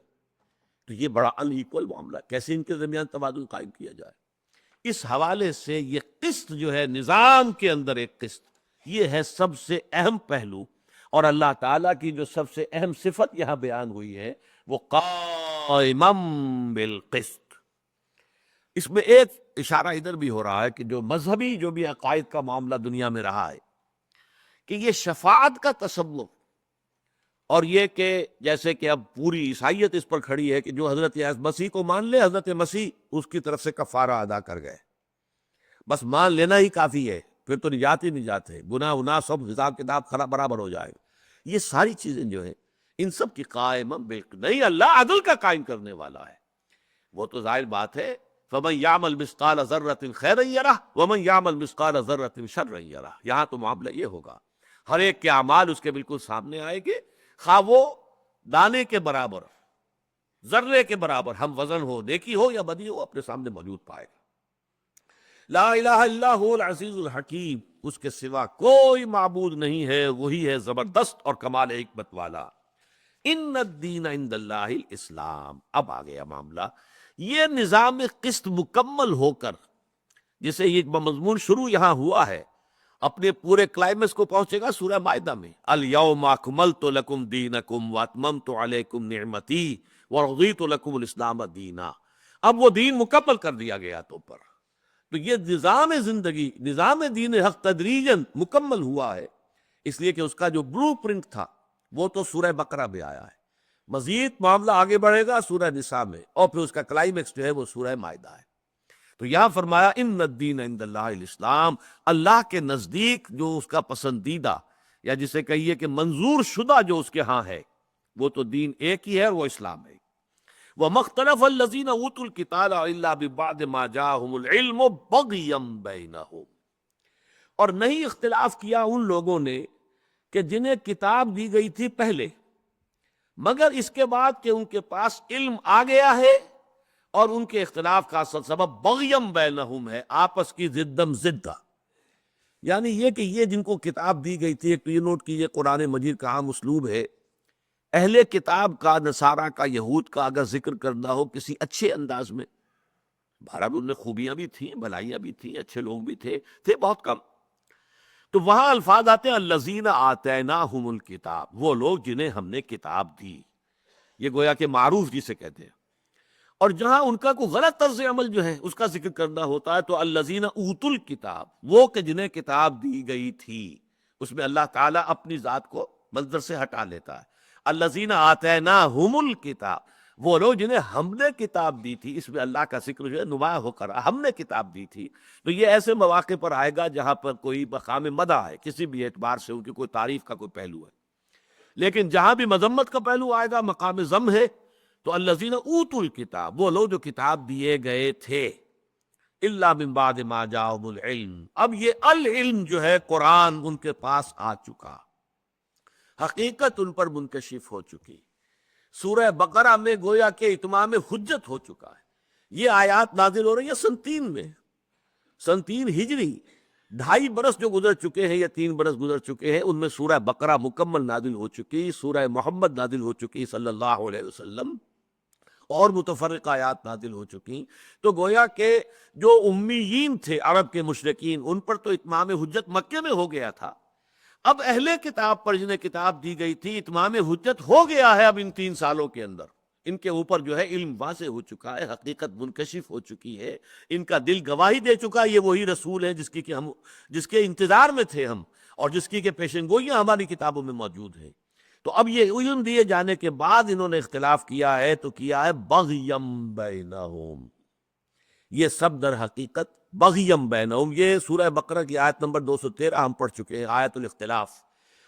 تو یہ بڑا ان ایکول معاملہ ہے، کیسے ان کے درمیان توازن قائم کیا جائے؟ اس حوالے سے یہ قسط جو ہے نظام کے اندر ایک قسط، یہ ہے سب سے اہم پہلو، اور اللہ تعالیٰ کی جو سب سے اہم صفت یہاں بیان ہوئی ہے وہ قائما بالقسط۔ اس میں ایک اشارہ ادھر بھی ہو رہا ہے کہ جو مذہبی جو بھی عقائد کا معاملہ دنیا میں رہا ہے کہ یہ شفاعت کا تصور، اور یہ کہ جیسے کہ اب پوری عیسائیت اس پر کھڑی ہے کہ جو حضرت مسیح کو مان لے، حضرت مسیح اس کی طرف سے کفارہ ادا کر گئے، بس مان لینا ہی کافی ہے، پھر تو نجات ہی نجات ہے، گناہ سب حساب کتاب خراب برابر ہو جائے گا۔ یہ ساری چیزیں جو ہیں ان سب کی قائم نہیں، اللہ عدل کا قائم کرنے والا ہے، وہ تو ظاہر بات ہے۔ فَمَنْ يَعْمَلْ مِثْقَالَ ذَرَّةٍ خَيْرًا يَرَهُ وَمَنْ يَعْمَلْ مِثْقَالَ ذَرَّةٍ شَرًّا يَرَهُ۔ یہاں تو معاملہ یہ ہوگا، ہر ایک کے اعمال اس کے بالکل سامنے آئے گے، خواہ وہ دانے کے برابر، ذرے کے برابر ہم وزن ہو، نیکی ہو یا بدی ہو، اپنے سامنے موجود پائے گا۔ لا الہ الا هو العزیز الحکیم، اس کے سوا کوئی معبود نہیں ہے، وہی ہے زبردست اور کمال حکمت والا۔ ان الدین عند اللہ الاسلام۔ اب آ گیا معاملہ، یہ نظام قسط مکمل ہو کر جسے یہ مضمون شروع یہاں ہوا ہے، اپنے پورے کلائمیکس کو پہنچے گا سورہ مائدہ میں، الیوم اکملت لکم دینکم واتممت علیکم نعمتی ورضیت لکم الاسلام دینا۔ اب وہ دین مکمل کر دیا گیا تو پر، تو یہ نظام زندگی، نظام دین حق تدریجاً مکمل ہوا ہے، اس لیے کہ اس کا جو بلو پرنٹ تھا وہ تو سورہ بقرہ میں آیا ہے، مزید معاملہ آگے بڑھے گا سورہ نساء میں، اور پھر اس کا کلائمیکس جو ہے وہ سورہ مائدہ ہے۔ تو یہاں فرمایا ان الدین عند اللہ الاسلام، اللہ کے نزدیک جو اس کا پسندیدہ یا جسے کہیے کہ منظور شدہ جو اس کے ہاں ہے وہ تو دین ایک ہی ہے، اور وہ اسلام ہے۔ وَمَا اخْتَلَفَ الَّذِينَ أُوتُوا الْكِتَابَ إِلَّا بِبَعْدِ مَا جَاءَهُمُ الْعِلْمُ بَغْيًا بَيْنَهُمْ، اور نہیں اختلاف کیا ان لوگوں نے کہ جنہیں کتاب دی گئی تھی پہلے، مگر اس کے بعد کہ ان کے پاس علم آ گیا ہے، اور ان کے اختلاف کا اصل سبب بغیم بینہم ہے، آپس کی ضدم ضد، یعنی یہ کہ یہ جن کو کتاب دی گئی تھی، ایک تو یہ نوٹ کیجئے قرآن مجید کا عام اسلوب ہے، اہل کتاب کا، نصارہ کا، یہود کا اگر ذکر کرنا ہو کسی اچھے انداز میں، بہرحال ان میں خوبیاں بھی تھیں، بھلائیاں بھی تھیں، اچھے لوگ بھی تھے بہت کم، تو وہاں الفاظ آتے ہیں الذین آتیناہم الکتاب، وہ لوگ جنہیں ہم نے کتاب دی، یہ گویا کہ معروف جسے کہتے ہیں۔ اور جہاں ان کا کوئی غلط طرز عمل جو ہے اس کا ذکر کرنا ہوتا ہے تو الذین اوتوا الکتاب، وہ کہ جنہیں کتاب دی گئی تھی، اس میں اللہ تعالیٰ اپنی ذات کو مصدر سے ہٹا لیتا ہے۔ الذین آتیناہم الکتاب، وہ لوگ جنہیں ہم نے کتاب دی تھی، اس میں اللہ کا ذکر جو ہے نمایاں ہو کر ہم نے کتاب دی تھی. تو یہ ایسے مواقع پر آئے گا جہاں پر کوئی مقام مدح ہے، کسی بھی اعتبار سے ان کی کوئی تعریف کا کوئی پہلو ہے. لیکن جہاں بھی مذمت کا پہلو آئے گا، مقام ذم ہے، تو الذین اوتوا الکتاب، وہ لوگ جو کتاب دیے گئے تھے، الا من بعد ما جاءہم العلم، اب یہ العلم جو ہے قرآن ان کے پاس آ چکا، حقیقت ان پر منکشف ہو چکی. سورہ بقرہ میں گویا کہ اتمام حجت ہو چکا ہے. یہ آیات نازل ہو رہی ہے سن 3 میں، سن 3 ہجری. 2.5 برس جو گزر چکے ہیں یا 3 برس گزر چکے ہیں، ان میں سورہ بقرہ مکمل نازل ہو چکی، سورہ محمد نازل ہو چکی صلی اللہ علیہ وسلم، اور متفرقہ آیات نازل ہو چکی. تو گویا کہ جو امیین تھے عرب کے مشرکین، ان پر تو اتمام حجت مکے میں ہو گیا تھا. اب اہل کتاب پر جنہیں کتاب دی گئی تھی، اتمام حجت ہو گیا ہے اب ان 3 سالوں کے اندر. ان کے اوپر جو ہے علم واضح ہو چکا ہے، حقیقت منکشف ہو چکی ہے، ان کا دل گواہی دے چکا ہے. یہ وہی رسول ہے جس کے انتظار میں تھے ہم، اور جس کی کہ پیشن گوئیاں ہماری کتابوں میں موجود ہیں. تو اب یہ علم دیے جانے کے بعد انہوں نے اختلاف کیا ہے، تو کیا ہے بغیم بینہم. یہ سب در حقیقت بغیم بینہم. یہ سورہ بقرہ کی آیت نمبر 213 ہم پڑھ چکے ہیں، آیت الاختلاف،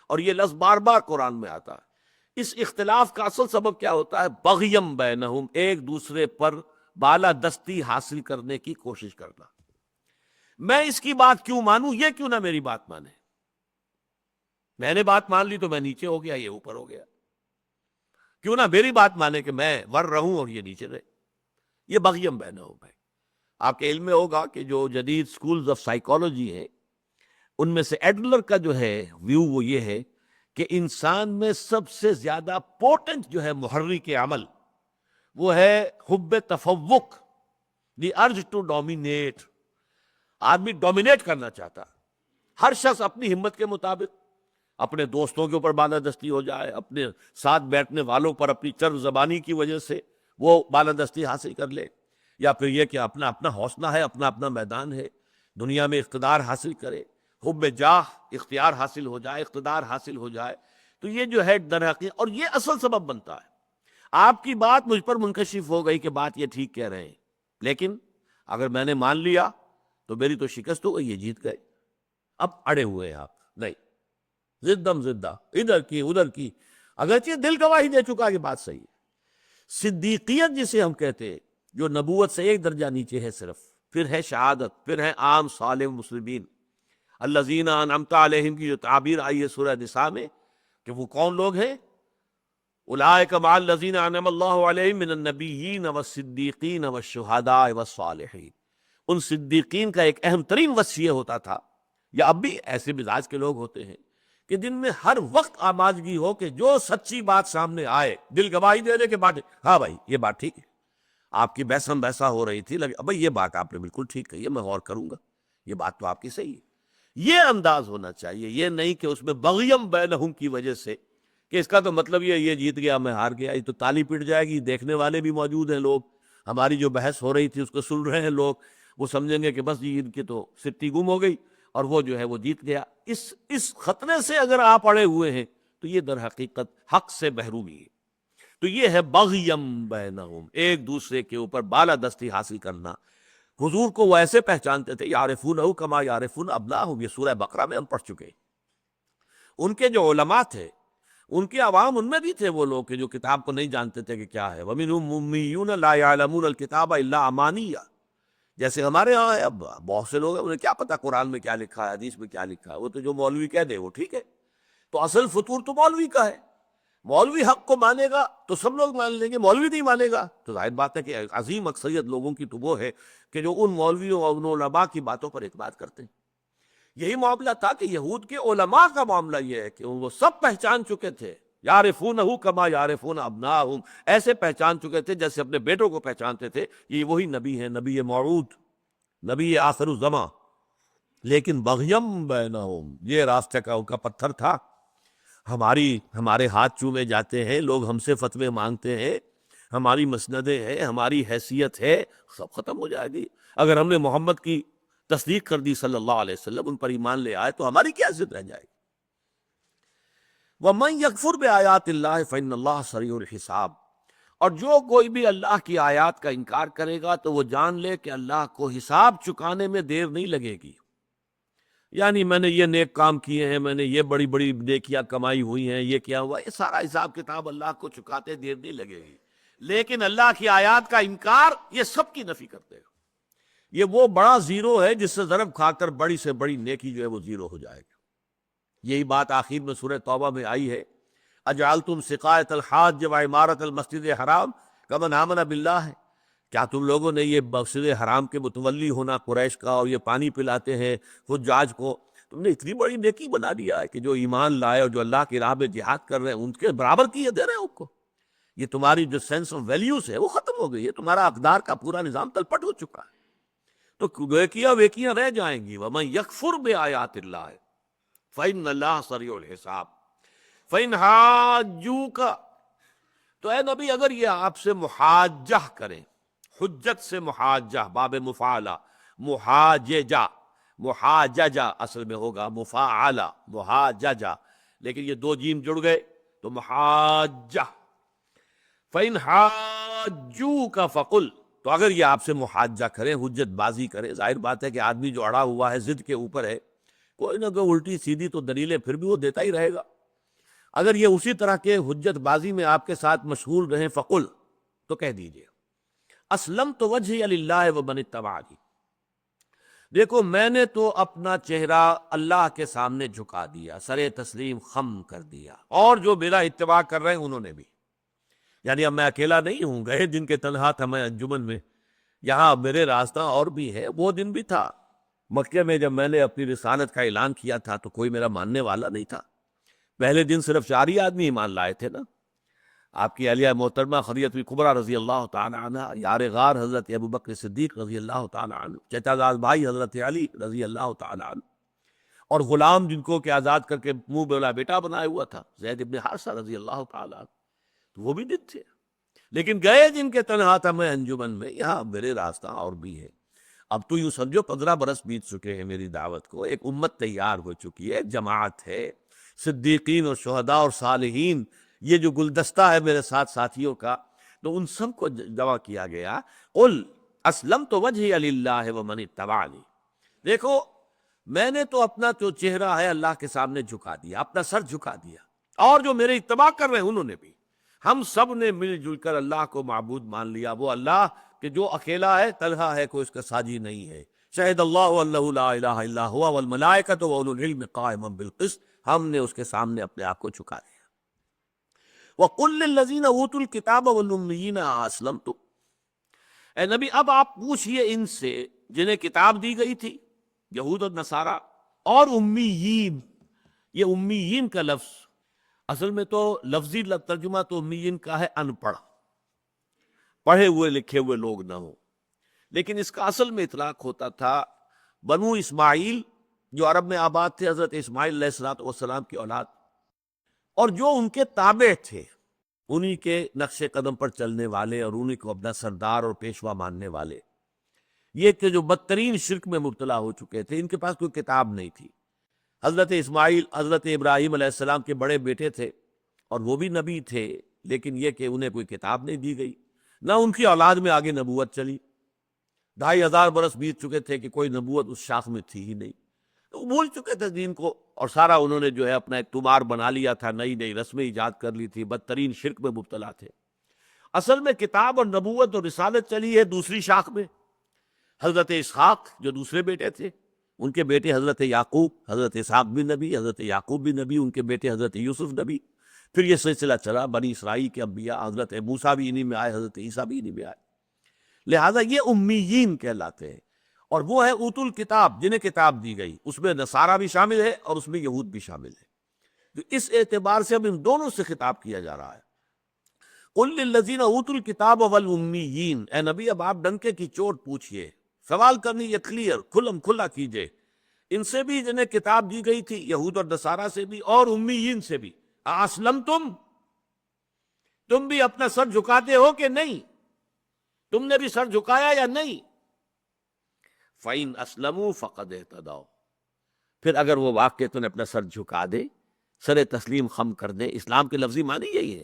اور یہ لفظ بار بار قرآن میں آتا ہے. اس اختلاف کا اصل سبب کیا ہوتا ہے؟ بغیم بینہم، ایک دوسرے پر بالادستی حاصل کرنے کی کوشش کرنا. میں اس کی بات کیوں مانوں، یہ کیوں نہ میری بات مانے. میں نے بات مان لی تو میں نیچے ہو گیا، یہ اوپر ہو گیا. کیوں نہ میری بات مانے کہ میں ور رہوں اور یہ نیچے رہے. یہ بغیم بینہم ہے. آپ کے علم میں ہوگا کہ جو جدید سکولز آف سائیکالوجی ہیں، ان میں سے ایڈلر کا جو ہے ویو وہ یہ ہے کہ انسان میں سب سے زیادہ پوٹنٹ جو ہے محرک عمل، وہ ہے حب تفوق، دی ارج ٹو ڈومینیٹ. آدمی ڈومینیٹ کرنا چاہتا. ہر شخص اپنی ہمت کے مطابق اپنے دوستوں کے اوپر بالادستی ہو جائے، اپنے ساتھ بیٹھنے والوں پر اپنی چرب زبانی کی وجہ سے وہ بالادستی حاصل کر لے، یا پھر یہ کہ اپنا اپنا حوصلہ ہے، اپنا اپنا میدان ہے، دنیا میں اقتدار حاصل کرے، حب جاہ، اختیار حاصل ہو جائے، اقتدار حاصل ہو جائے. تو یہ جو ہے در حقیقت، اور یہ اصل سبب بنتا ہے. آپ کی بات مجھ پر منکشف ہو گئی کہ بات یہ ٹھیک کہہ رہے ہیں، لیکن اگر میں نے مان لیا تو میری تو شکست ہو گئی، یہ جیت گئے. اب اڑے ہوئے ہیں آپ. نہیں، زدم زدہ، ادھر کی ادھر کی، اگرچہ دل گواہی دے چکا کہ بات صحیح ہے. صدیقیت جسے ہم کہتے ہیں، جو نبوت سے ایک درجہ نیچے ہے صرف، پھر ہے شہادت، پھر ہے عام صالح مسلمین. الذین انعمت علیہم کی جو تعبیر آئی ہے سورہ نساء میں، کہ وہ کون لوگ ہیں؟ اولئک مع الذین انعم اللہ علیہم من النبیین والصدیقین والشہداء والصالحین. ان صدیقین کا ایک اہم ترین وصف یہ ہوتا تھا، یا اب بھی ایسے مزاج کے لوگ ہوتے ہیں، کہ جن میں ہر وقت آمادگی ہو کہ جو سچی بات سامنے آئے، دل گواہی دے دے کہ بات ہاں بھائی یہ بات ٹھیک ہے، آپ کی بحثم بحثہ ہو رہی تھی، بھائی یہ بات آپ نے بالکل ٹھیک کہی ہے، میں غور کروں گا، یہ بات تو آپ کی صحیح ہے. یہ انداز ہونا چاہیے. یہ نہیں کہ اس میں بغیم بینہم کی وجہ سے، کہ اس کا تو مطلب یہ جیت گیا میں ہار گیا، یہ تو تالی پٹ جائے گی. دیکھنے والے بھی موجود ہیں لوگ، ہماری جو بحث ہو رہی تھی اس کو سن رہے ہیں لوگ، وہ سمجھیں گے کہ بس جی ان کی تو سٹی گم ہو گئی اور وہ جو ہے وہ جیت گیا. اس خطرے سے اگر آپ اڑے ہوئے ہیں تو یہ در حقیقت حق سے محرومی ہے. تو یہ ہے بغیم بینہم، ایک دوسرے کے اوپر بالادستی حاصل کرنا. حضور کو وہ ایسے پہچانتے تھے، یعرفونہ کما یعرفون ابناءہم. یہ سورہ بقرہ میں ہم پڑھ چکے ہیں. ان کے جو علماء تھے، ان کے عوام، ان میں بھی تھے وہ لوگ کہ جو کتاب کو نہیں جانتے تھے کہ کیا ہے. وَمِنْهُمْ أُمِّيُّونَ لَا يَعْلَمُونَ الْكِتَابَ إِلَّا أَمَانِيَّ. جیسے ہمارے ہاں ہے، اب بہت سے لوگ ہیں انہیں کیا پتا قرآن میں کیا لکھا ہے، حدیث میں کیا لکھا ہے، وہ تو جو مولوی کہہ دے وہ ٹھیک ہے. تو اصل فطور تو مولوی کا ہے. مولوی حق کو مانے گا تو سب لوگ مان لیں گے، مولوی نہیں مانے گا تو ظاہر بات ہے کہ عظیم اکثریت لوگوں کی تو وہ ہے کہ جو ان مولویوں اور ان علماء کی باتوں پر اعتماد کرتے ہیں. یہی معاملہ تھا کہ یہود کے علماء کا معاملہ یہ ہے کہ وہ سب پہچان چکے تھے، یعرفونہ کما یعرفون ابناءہم، ایسے پہچان چکے تھے جیسے اپنے بیٹوں کو پہچانتے تھے. یہ وہی نبی ہیں، نبی موعود، نبی آخر الزماں. لیکن بغیم بینہم، یہ راستے کا ان کا پتھر تھا. ہمارے ہاتھ چومے جاتے ہیں لوگ، ہم سے فتوے مانگتے ہیں، ہماری مسندیں ہیں، ہماری حیثیت ہے، سب ختم ہو جائے گی. اگر ہم نے محمد کی تصدیق کر دی صلی اللہ علیہ وسلم، ان پر ایمان لے آئے، تو ہماری کیا عزت رہ جائے گی. وَمَن يَكْفُرْ بِآيَاتِ اللَّهِ فَإِنَّ اللَّهَ سَرِيعُ الْحِسَابِ. اور جو کوئی بھی اللہ کی آیات کا انکار کرے گا تو وہ جان لے کہ اللہ کو حساب چکانے میں دیر نہیں لگے گی. یعنی میں نے یہ نیک کام کیے ہیں، میں نے یہ بڑی بڑی نیکیاں کمائی ہوئی ہیں، یہ کیا ہوا، یہ سارا حساب کتاب اللہ کو چکاتے دیر نہیں لگے گی. لیکن اللہ کی آیات کا انکار یہ سب کی نفی کرتے ہیں. یہ وہ بڑا زیرو ہے جس سے ضرب کھا کر بڑی سے بڑی نیکی جو ہے وہ زیرو ہو جائے گی. یہی بات آخر میں سورہ توبہ میں آئی ہے، اجعلتم سقایۃ الحاج وعمارۃ المسجد الحرام کمن آمن باللہ، ہے کیا تم لوگوں نے یہ مسجد حرام کے متولی ہونا قریش کا اور یہ پانی پلاتے ہیں حجاج کو، تم نے اتنی بڑی نیکی بنا دیا ہے کہ جو ایمان لائے اور جو اللہ کی راہ میں جہاد کر رہے ہیں ان کے برابر کی دے رہے ہیں ان کو. یہ تمہاری جو سینس آف ویلیوز ہے وہ ختم ہو گئی ہے، تمہارا اقدار کا پورا نظام تلپٹ ہو چکا ہے. تو ویکیاں رہ جائیں گی. وَمَن يَكْفُرْ بِآيَاتِ اللَّهِ فَإِنَّ اللَّهَ سَرِيعُ الْحِسَابِ فَإِنْ حَاجُّوكَ، تو اے نبی اگر یہ آپ سے محاجہ کریں، حجت سے محاجہ، باب مفعلہ، محاججہ، محاججہ اصل میں ہوگا مفاعلہ، محاججہ، لیکن یہ دو جیم جڑ گئے تو محاجہ. فَإِنْ حَاجُّوكَ فَقُلْ، تو اگر یہ آپ سے محاجہ کریں، حجت بازی کریں، ظاہر بات ہے کہ آدمی جو اڑا ہوا ہے ضد کے اوپر ہے، کوئی نہ کوئی الٹی سیدھی تو دلیلیں پھر بھی وہ دیتا ہی رہے گا. اگر یہ اسی طرح کے حجت بازی میں آپ کے ساتھ مشغول رہیں، فقل، تو کہہ دیجئے اسلمت وجہی للہ ومن اتبعنی، دیکھو میں نے تو اپنا چہرہ اللہ کے سامنے جھکا دیا، سر تسلیم خم کر دیا، اور جو میرا اتباع کر رہے ہیں انہوں نے بھی. یعنی اب میں اکیلا نہیں ہوں، گئے دن کے تنہا تھا میں انجمن میں، یہاں میرے راستہ اور بھی ہے. وہ دن بھی تھا مکہ میں جب میں نے اپنی رسالت کا اعلان کیا تھا تو کوئی میرا ماننے والا نہیں تھا. پہلے دن صرف 4 ہی آدمی ایمان لائے تھے نا، آپ کی اہلیہ محترمہ خدیجہ کبریٰ رضی اللہ تعالی عنہ، یار غار حضرت ابوبکر صدیق رضی اللہ تعالی عنہ، چچا زاد بھائی حضرت علی رضی اللہ تعالی عنہ، اور غلام جن کو کہ آزاد کر کے منہ بولا بیٹا بنایا ہوا تھا زید ابن حارثہ رضی اللہ تعالی عنہ، تو وہ بھی دن تھے. لیکن گئے جن کے تنہا تھا میں انجمن میں، یہاں میرے راستہ اور بھی ہے. اب تو یوں سمجھو 15 برس بیت چکے ہیں میری دعوت کو، ایک امت تیار ہو چکی ہے، ایک جماعت ہے، صدیقین اور شہداء اور صالحین، یہ جو گلدستہ ہے میرے ساتھ ساتھیوں کا، تو ان سب کو جمع کیا گیا. قل اسلمت وجہی للہ ومن اتبعنی، دیکھو میں نے تو اپنا جو چہرہ ہے اللہ کے سامنے جھکا دیا، اپنا سر جھکا دیا، اور جو میرے اتباع کر رہے ہیں انہوں نے بھی. ہم سب نے مل جل کر اللہ کو معبود مان لیا، وہ اللہ کہ جو اکیلا ہے، تنہا ہے، کوئی اس کا ساجی نہیں ہے. شہد اللہ انہ لا الہ الا هو والملائکۃ واولو العلم قائما بالقسط، ہم نے اس کے سامنے اپنے آپ کو جھکا دیا. وَقُلْ لِلَّذِينَ أُوتُوا الْكِتَابَ وَالْأُمِّيِّينَ أَأَسْلَمْتُمْ، اے نبی اب آپ پوچھئے ان سے جنہیں کتاب دی گئی تھی، یہود اور نصارہ، اور امیین. یہ امیین کا لفظ اصل میں تو لفظی ترجمہ تو امیین کا ہے ان پڑھ، پڑھے ہوئے لکھے ہوئے لوگ نہ ہوں، لیکن اس کا اصل میں اطلاق ہوتا تھا بنو اسماعیل جو عرب میں آباد تھے، حضرت اسماعیل علیہ السلام کی اولاد، اور جو ان کے تابع تھے، انہی کے نقش قدم پر چلنے والے اور انہی کو اپنا سردار اور پیشوا ماننے والے. یہ کہ جو بدترین شرک میں مبتلا ہو چکے تھے، ان کے پاس کوئی کتاب نہیں تھی. حضرت اسماعیل حضرت ابراہیم علیہ السلام کے بڑے بیٹے تھے اور وہ بھی نبی تھے، لیکن یہ کہ انہیں کوئی کتاب نہیں دی گئی، نہ ان کی اولاد میں آگے نبوت چلی. 2500 برس بیت چکے تھے کہ کوئی نبوت اس شاخ میں تھی ہی نہیں، تو بھول چکے تھے دین کو، اور سارا انہوں نے جو ہے اپنا ایک تمار بنا لیا تھا، نئی نئی رسمیں ایجاد کر لی تھی، بدترین شرک میں مبتلا تھے. اصل میں کتاب اور نبوت اور رسالت چلی ہے دوسری شاخ میں. حضرت اسحاق جو دوسرے بیٹے تھے، ان کے بیٹے حضرت یعقوب، حضرت اسحاق بھی نبی، حضرت یعقوب بھی نبی، ان کے بیٹے حضرت یوسف نبی. پھر یہ سلسلہ چلا، بنی اسرائیل کے انبیاء، حضرت موسیٰ بھی انہی میں آئے، حضرت عیسیٰ بھی انہی میں آئے. لہٰذا یہ امیین کہلاتے ہیں، اور وہ ہے اوت الکتاب جنہیں کتاب دی گئی، اس میں نصارہ بھی شامل ہے اور اس میں یہود بھی شامل ہے. تو اس اعتبار سے اب ان دونوں سے خطاب کیا جا رہا ہے. قل للذین اوتوا الکتاب والامیین، اے نبی اب آپ ڈنکے کی چوٹ پوچھئے، سوال کرنی یہ کلیئر کھلم کھلا کیجئے، ان سے بھی جنہیں کتاب دی گئی تھی، یہود اور نصارہ سے بھی اور امیین سے بھی. اسلمتم، تم بھی اپنا سر جھکاتے ہو کہ نہیں؟ تم نے بھی سر جھکایا یا نہیں؟ فَإِنْ أَسْلَمُوا فَقَدْ اهْتَدَوْا، پھر اگر وہ واقع تو نے اپنا سر جھکا دے، سر تسلیم خم کر دے. اسلام کے لفظی معنی یہی ہے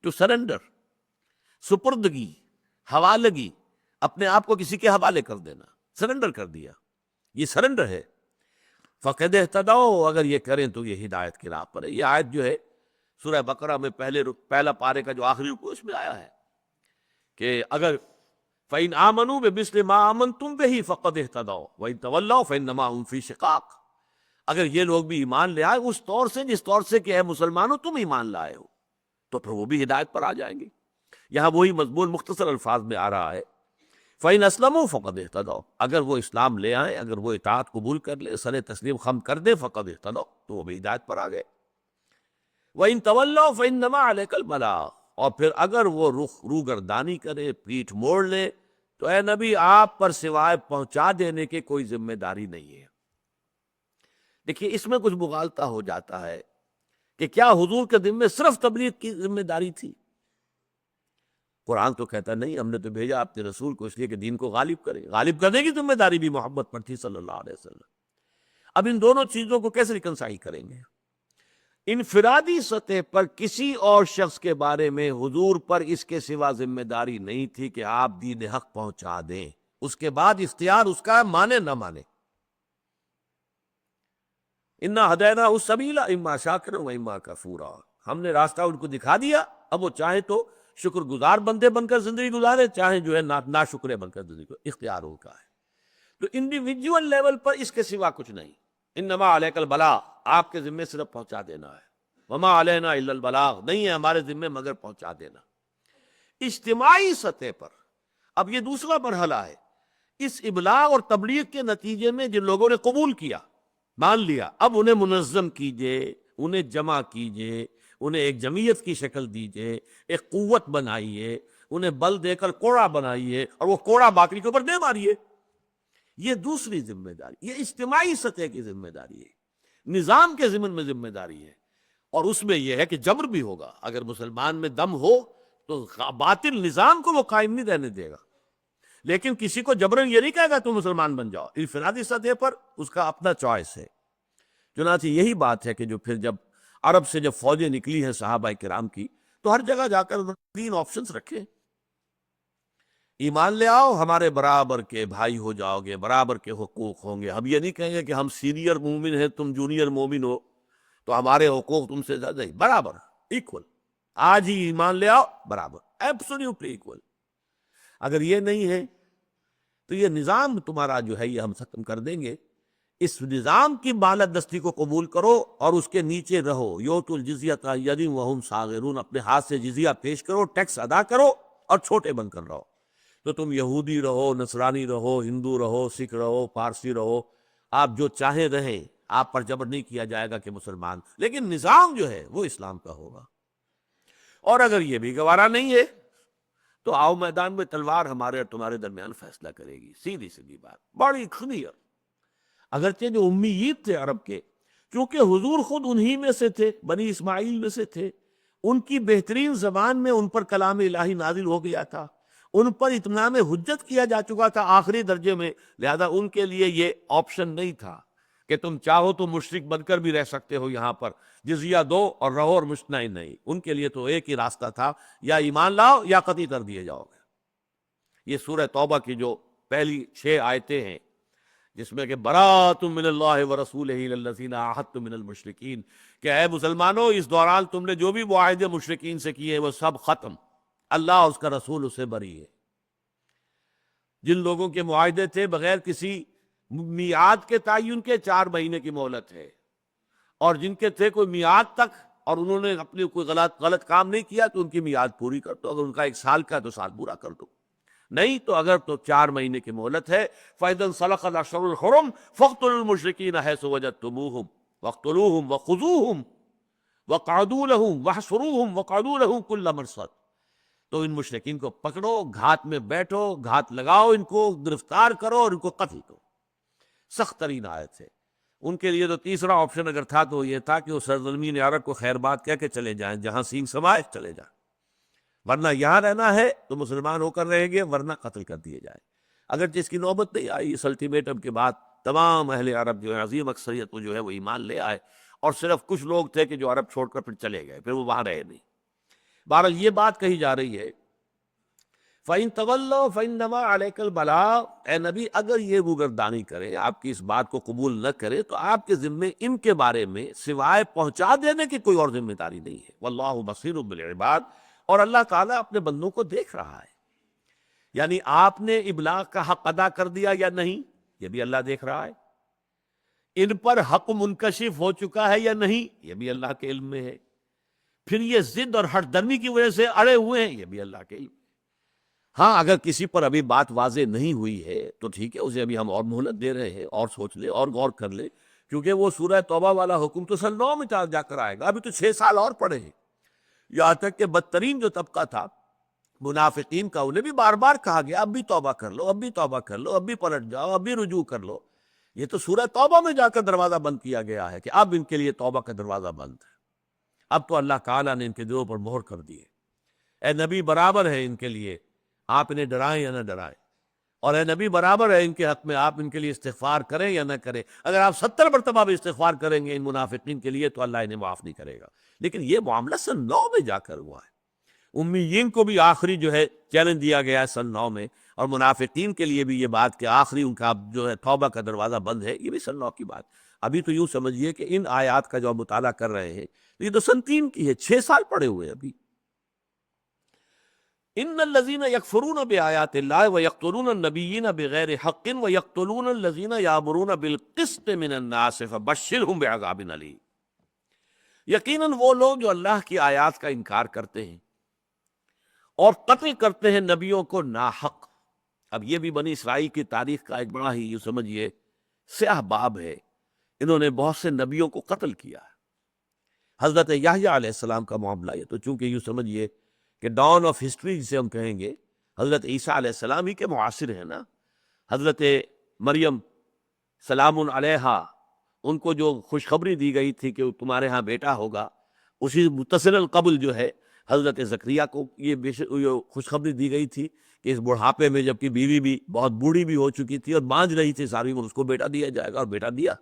ٹو سرنڈر. سپردگی، حوالگی، اپنے آپ کو کسی کے حوالے کر دینا، سرنڈر کر دیا، یہ سرنڈر ہے۔ فقد اہتدوا، اگر یہ کریں تو یہ ہدایت کی راہ پر ہے۔ یہ آیت جو ہے سورہ بقرہ میں پہلا پارے کا جو آخری رکوع اس میں آیا ہے کہ اگر فَإِنْ آمَنُوا بِمِثْلِ مَا آمَنْتُمْ بِهِ فَقَدْ اهْتَدَوْا وَإِنْ تَوَلَّوْا فَإِنَّمَا هُمْ فِي شِقَاقٍ، اگر یہ لوگ بھی ایمان لے آئے اس طور سے جس طور سے کہ اے مسلمانوں تم ایمان لائے ہو، تو پھر وہ بھی ہدایت پر آ جائیں گے۔ یہاں وہی مضمون مختصر الفاظ میں آ رہا ہے، فَإِنْ أَسْلَمُوا فَقَدْ اهْتَدَوْا، اگر وہ اسلام لے آئیں، اگر وہ اطاعت قبول کر لے، سر تسلیم خم کر دے، فَقَدْ اهْتَدَوْا، تو وہ بھی ہدایت پر آ گئے۔ وَإِنْ تَوَلَّوْا فَإِنَّمَا عَلَيْكَ الْبَلَاغُ، اور پھر اگر وہ روگردانی کرے، پیٹھ موڑ لے، تو اے نبی آپ پر سوائے پہنچا دینے کے کوئی ذمہ داری نہیں ہے۔ دیکھیے اس میں کچھ مغالطہ ہو جاتا ہے کہ کیا حضور کے ذمے صرف تبلیغ کی ذمہ داری تھی؟ قرآن تو کہتا نہیں، ہم نے تو بھیجا اپنے رسول کو اس لیے کہ دین کو غالب کرے، غالب کرنے کی ذمہ داری بھی محمد پر تھی صلی اللہ علیہ وسلم۔ اب ان دونوں چیزوں کو کیسے ریکنسائی کریں گے؟ انفرادی سطح پر کسی اور شخص کے بارے میں حضور پر اس کے سوا ذمہ داری نہیں تھی کہ آپ دین حق پہنچا دیں، اس کے بعد اختیار اس کا مانے نہ مانے۔ انا ہدینا السبیل اما شاکرا و اما کفورا، ہم نے راستہ ان کو دکھا دیا، اب وہ چاہے تو شکر گزار بندے بن کر زندگی گزارے، چاہے جو ہے ناشکرے بن کر زندگی گزارے، اختیار ان کا ہے۔ تو انڈیویجول لیول پر اس کے سوا کچھ نہیں۔ انما علیک البلاغ، آپ کے ذمے صرف پہنچا دینا ہے، وما علینا الا البلاغ، نہیں ہے ہمارے ذمے مگر پہنچا دینا۔ اجتماعی سطح پر اب یہ دوسرا مرحلہ ہے، اس ابلاغ اور تبلیغ کے نتیجے میں جن لوگوں نے قبول کیا، مان لیا، اب انہیں منظم کیجئے، انہیں جمع کیجئے، انہیں ایک جمعیت کی شکل دیجئے، ایک قوت بنائیے، انہیں بل دے کر کوڑا بنائیے، اور وہ کوڑا باقی کے اوپر دے ماریے۔ یہ دوسری ذمہ داری، یہ اجتماعی سطح کی ذمہ داری ہے، نظام کے ضمن میں ذمہ داری ہے، اور اس میں یہ ہے کہ جبر بھی ہوگا۔ اگر مسلمان میں دم ہو تو باطل نظام کو وہ قائم نہیں رہنے دے گا، لیکن کسی کو جبرن یہ نہیں کہے گا تم مسلمان بن جاؤ۔ انفرادی سطح پر اس کا اپنا چوائس ہے۔ چنانچہ یہی بات ہے کہ جو پھر جب عرب سے جب فوجیں نکلی ہیں صحابہ کرام کی، تو ہر جگہ جا کر تین آپشنز رکھے، ایمان لے آؤ، ہمارے برابر کے بھائی ہو جاؤ گے، برابر کے حقوق ہوں گے۔ ہم یہ نہیں کہیں گے کہ ہم سینئر مومن ہیں تم جونیئر مومن ہو تو ہمارے حقوق تم سے زیادہ، برابر، ایکول، آج ہی ایمان لے آؤ، برابر، ایبسولوٹلی ایکول۔ اگر یہ نہیں ہے تو یہ نظام تمہارا جو ہے یہ ہم ختم کر دیں گے۔ اس نظام کی بالادستی کو قبول کرو اور اس کے نیچے رہو، یؤتوا الجزیۃ عن ید وہم صاغرون، اپنے ہاتھ سے جزیہ پیش کرو، ٹیکس ادا کرو اور چھوٹے بن کر رہو۔ تو تم یہودی رہو، نصرانی رہو، ہندو رہو، سکھ رہو، پارسی رہو، آپ جو چاہیں رہیں، آپ پر جبر نہیں کیا جائے گا کہ مسلمان، لیکن نظام جو ہے وہ اسلام کا ہوگا۔ اور اگر یہ بھی گوارا نہیں ہے تو آؤ میدان میں، تلوار ہمارے اور تمہارے درمیان فیصلہ کرے گی۔ سیدھی سیدھی بات، بڑی کلیئر۔ اگرچہ جو امیید تھے عرب کے، کیونکہ حضور خود انہی میں سے تھے، بنی اسماعیل میں سے تھے، ان کی بہترین زبان میں ان پر کلام الہی نازل ہو گیا تھا، ان پر اتمام حجت کیا جا چکا تھا آخری درجے میں، لہذا ان کے لیے یہ آپشن نہیں تھا کہ تم چاہو تو مشرک بن کر بھی رہ سکتے ہو یہاں پر، جزیہ دو اور رہو اور مشتنائی نہیں۔ ان کے لیے تو ایک ہی راستہ تھا، یا ایمان لاؤ یا قتل کر دیے جاؤ گے۔ یہ سورہ توبہ کی جو پہلی 6 آیتیں ہیں، جس میں کہ براۃ من اللہ ورسولہ الی الذین عاہدتم من المشرکین، کہ اے مسلمانوں اس دوران تم نے جو بھی معاہدے مشرکین سے کیے وہ سب ختم، اللہ اس کا رسول اسے بری ہے۔ جن لوگوں کے معاہدے تھے بغیر کسی میعاد کے تعین کے 4 مہینے کی مہلت ہے، اور جن کے تھے کوئی میعاد تک اور انہوں نے اپنے کوئی غلط کام نہیں کیا تو ان کی میعاد پوری کر دو، اگر ان کا 1 سال کا تو سال پورا کر دو، نہیں تو اگر تو 4 مہینے کی مہلت ہے۔ فَإِذَا انْسَلَخَ الْأَشْهُرُ الْحُرُمُ فَاقْتُلُوا الْمُشْرِكِينَ حَيْثُ وَجَدتُّمُوهُمْ وَاقْتُلُوهُمْ وَخُذُوهُمْ وَاقْعُدُوا لَهُمْ وَاحْصُرُوهُمْ وَاقْعُدُوا لَهُمْ كُلَّ مَرْصَدٍ، تو ان مشرکین کو پکڑو، گھات میں بیٹھو، گھات لگاؤ، ان کو گرفتار کرو اور ان کو قتل کرو۔ سخت ترین آیت ہے۔ ان کے لیے تو تیسرا آپشن اگر تھا تو یہ تھا کہ وہ سرزمین عرب کو خیر بات کہہ کے چلے جائیں، جہاں سینگ سمائے چلے جائیں، ورنہ یہاں رہنا ہے تو مسلمان ہو کر رہیں گے، ورنہ قتل کر دیے جائیں۔ اگرچہ اس کی نوبت نہیں آئی، اس الٹیمیٹم کے بعد تمام اہل عرب جو ہے، عظیم اکثریت وہ جو ہے وہ ایمان لے آئے، اور صرف کچھ لوگ تھے کہ جو عرب چھوڑ کر پھر چلے گئے، پھر وہ وہاں رہے نہیں۔ بہرحال یہ بات کہی جا رہی ہے فَإِن تَوَلَّوْا فَإِنَّمَا عَلَيْكَ الْبَلَاغُ، اے نبی اگر یہ روگردانی کریں، آپ کی اس بات کو قبول نہ کریں، تو آپ کے ذمے ان کے بارے میں سوائے پہنچا دینے کی کوئی اور ذمہ داری نہیں ہے۔ وَاللَّهُ بَصِيرٌ بِالْعِبَادِ، اور اللہ تعالیٰ اپنے بندوں کو دیکھ رہا ہے۔ یعنی آپ نے ابلاغ کا حق ادا کر دیا یا نہیں، یہ بھی اللہ دیکھ رہا ہے۔ ان پر حق منکشف ہو چکا ہے یا نہیں، یہ بھی اللہ کے علم میں ہے۔ پھر یہ ضد اور ہٹ درمی کی وجہ سے اڑے ہوئے ہیں، یہ بھی اللہ کے علم میں۔ ہاں اگر کسی پر ابھی بات واضح نہیں ہوئی ہے تو ٹھیک ہے، اسے ابھی ہم اور مہلت دے رہے ہیں، اور سوچ لے اور غور کر لے، کیونکہ وہ سورہ توبہ والا حکم تو سن 9 میں جا کر آئے گا، ابھی تو 6 سال اور پڑے ہیں۔ یہاں تک کہ بدترین جو طبقہ تھا منافقین کا، انہیں بھی بار بار کہا گیا اب بھی توبہ کر لو، اب بھی توبہ کر لو، اب بھی پلٹ جاؤ، اب بھی رجوع کر لو۔ یہ تو سورہ توبہ میں جا کر دروازہ بند کیا گیا ہے کہ اب ان کے لیے توبہ کا دروازہ بند ہے۔ اب تو اللہ تعالیٰ نے ان کے دلوں پر مہر کر دی ہے۔ اے نبی برابر ہے ان کے لیے، آپ انہیں ڈرائیں یا نہ ڈرائیں، اور اے نبی برابر ہے ان کے حق میں، آپ ان کے لیے استغفار کریں یا نہ کریں۔ اگر آپ 70 مرتبہ بھی استغفار کریں گے ان منافقین کے لیے تو اللہ انہیں معاف نہیں کرے گا۔ لیکن یہ معاملہ سن 9 میں جا کر ہوا ہے۔ امیین کو بھی آخری جو ہے چیلنج دیا گیا ہے سن 9 میں، اور منافقین کے لیے بھی یہ بات کہ آخری ان کا جو ہے توبہ کا دروازہ بند ہے، یہ بھی سن 9 کی بات۔ ابھی تو یوں سمجھیے کہ ان آیات کا جو ہم مطالعہ کر رہے ہیں یہ تو سن 3 کی ہے، 6 سال پڑے ہوئے ابھی۔ ان الذین یکفرون بآیات اللہ ویقتلون النبیین بغیر حق ویقتلون الذین یامرون بالقسط من الناس فبشرہم بعذاب علیم، یقیناً وہ لوگ جو اللہ کی آیات کا انکار کرتے ہیں اور قتل کرتے ہیں نبیوں کو ناحق۔ اب یہ بھی بنی اسرائیل کی تاریخ کا ایک بڑا ہی یوں سمجھیے سیاہ باب ہے، انہوں نے بہت سے نبیوں کو قتل کیا ہے۔ حضرت یحییٰ علیہ السلام کا معاملہ یہ تو چونکہ یوں سمجھیے کہ ڈاؤن آف ہسٹری جسے ہم کہیں گے، حضرت عیسیٰ علیہ السلام ہی کے معاصر ہیں نا۔ حضرت مریم سلام علیہا، ان کو جو خوشخبری دی گئی تھی کہ تمہارے ہاں بیٹا ہوگا، اسی متصل قبل جو ہے حضرت زکریا کو یہ خوشخبری دی گئی تھی کہ اس بڑھاپے میں، جبکہ بیوی بھی بہت بوڑھی بھی ہو چکی تھی اور بانجھ رہی تھی ساری عمر، اس کو بیٹا دیا جائے گا، اور بیٹا دیا۔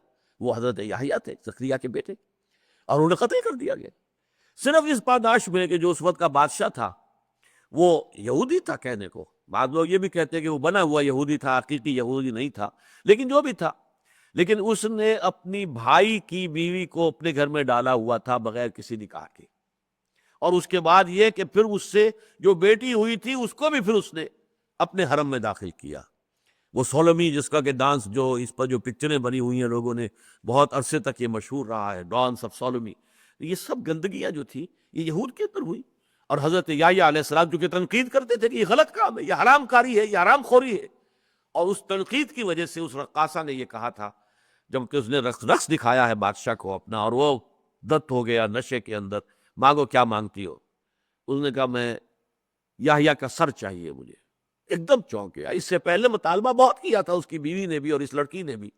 وہ حضرت یحییٰ تھے، زکریا کے بیٹے، اور انہیں قتل کر دیا گیا صرف اس پاداش میں کہ جو اس وقت کا بادشاہ تھا وہ یہودی تھا۔ کہنے کو بعض لوگ یہ بھی کہتے ہیں کہ وہ بنا ہوا یہودی تھا، حقیقی یہودی نہیں تھا، لیکن جو بھی تھا، لیکن اس نے اپنی بھائی کی بیوی کو اپنے گھر میں ڈالا ہوا تھا بغیر کسی نکاح کے، اور اس کے بعد یہ کہ پھر اس سے جو بیٹی ہوئی تھی اس کو بھی پھر اس نے اپنے حرم میں داخل کیا۔ وہ سولمی جس کا کہ ڈانس جو اس پر جو پکچریں بنی ہوئی ہیں لوگوں نے، بہت عرصے تک یہ مشہور رہا ہے، ڈانس آف سولمی، یہ سب گندگیاں جو تھی یہ یہود کے اندر ہوئی۔ اور حضرت یحییٰ علیہ السلام جو کہ تنقید کرتے تھے کہ یہ غلط کام ہے، یہ حرام کاری ہے، یہ حرام خوری ہے، اور اس تنقید کی وجہ سے اس رقاصہ نے یہ کہا تھا، جب کہ اس نے رقص دکھایا ہے بادشاہ کو اپنا، اور وہ دت ہو گیا نشے کے اندر، مانگو کیا مانگتی ہو؟ اس نے کہا میں یحییٰ کا سر چاہیے مجھے۔ ایک دم چونک گیا۔ اس سے پہلے مطالبہ بہت کیا تھا اس کی بیوی نے بھی اور اس لڑکی نے بھی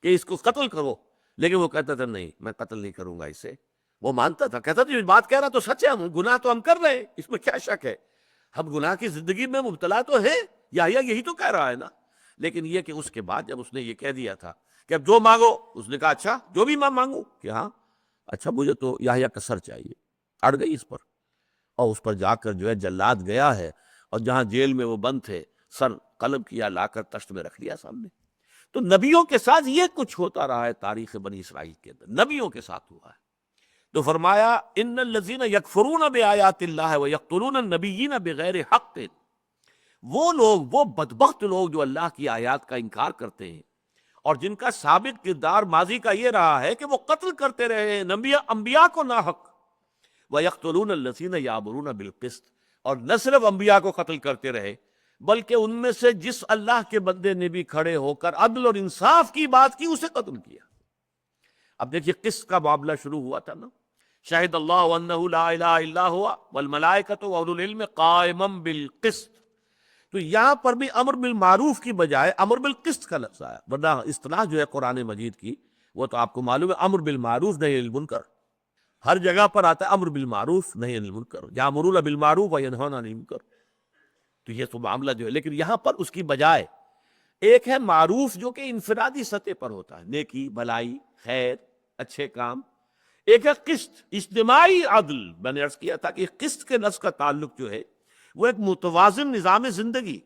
کہ اس کو قتل کرو، لیکن وہ کہتا تھا نہیں میں قتل نہیں کروں گا اسے۔ وہ مانتا تھا، کہتا تھا یہ بات کہہ رہا تو سچ ہے، ہم گناہ تو ہم کر رہے ہیں، اس میں کیا شک ہے، ہم گناہ کی زندگی میں مبتلا تو ہیں، یحییٰ یہی تو کہہ رہا ہے نا۔ لیکن یہ کہ اس کے بعد جب اس نے یہ کہہ دیا تھا کہ اب جو مانگو، اس نے کہا اچھا جو بھی میں مانگوں، کہ ہاں اچھا مجھے تو یحییٰ کا سر چاہیے۔ اڑ گئی اس پر، اور اس پر جا کر جو ہے جلاد گیا ہے، اور جہاں جیل میں وہ بند تھے سر قلم کیا، لا کر تشت میں رکھ لیا سامنے۔ تو نبیوں کے ساتھ یہ کچھ ہوتا رہا ہے تاریخ بنی اسرائیل کے اندر، نبیوں کے ساتھ ہوا ہے۔ تو فرمایا ان الذین یکفرون بآیات اللہ ویقتلون النبیین بغیر حق، وہ لوگ، وہ بدبخت لوگ جو اللہ کی آیات کا انکار کرتے ہیں اور جن کا ثابت کردار ماضی کا یہ رہا ہے کہ وہ قتل کرتے رہے ہیں انبیاء کو ناحق، وَيَقْتُلُونَ الَّذِينَ يَأْمُرُونَ بِالْقِسْطِ، اور نہ صرف انبیاء کو قتل کرتے رہے بلکہ ان میں سے جس اللہ کے بندے نے بھی کھڑے ہو کر عدل اور انصاف کی بات کی اسے قتل کیا۔ اب دیکھیے قسط کا معاملہ شروع ہوا تھا نا، شہد اللہ انہ لا الہ الا ہوا والملائکۃ واولو العلم قائما بالقسط، تو یہاں پر بھی امر بالمعروف کی بجائے امر بالقسط کا لفظ آیا، ورنہ اصطلاح جو ہے قرآن مجید کی وہ تو آپ کو معلوم ہے، امر بالمعروف نہی عن المنکر، ہر جگہ پر آتا ہے امر بالمعروف نہی عن المنکر، یامرون بالمعروف وینہون عن المنکر، تو یہ تو معاملہ جو ہے، لیکن یہاں پر اس کی بجائے ایک ہے معروف جو کہ انفرادی سطح پر ہوتا ہے، نیکی، بھلائی، خیر، اچھے کام، ایک ہے قسط، اجتماعی عدل۔ میں نے عرض کیا تھا کہ قسط کے لفظ کا تعلق جو ہے وہ ایک متوازن نظام زندگی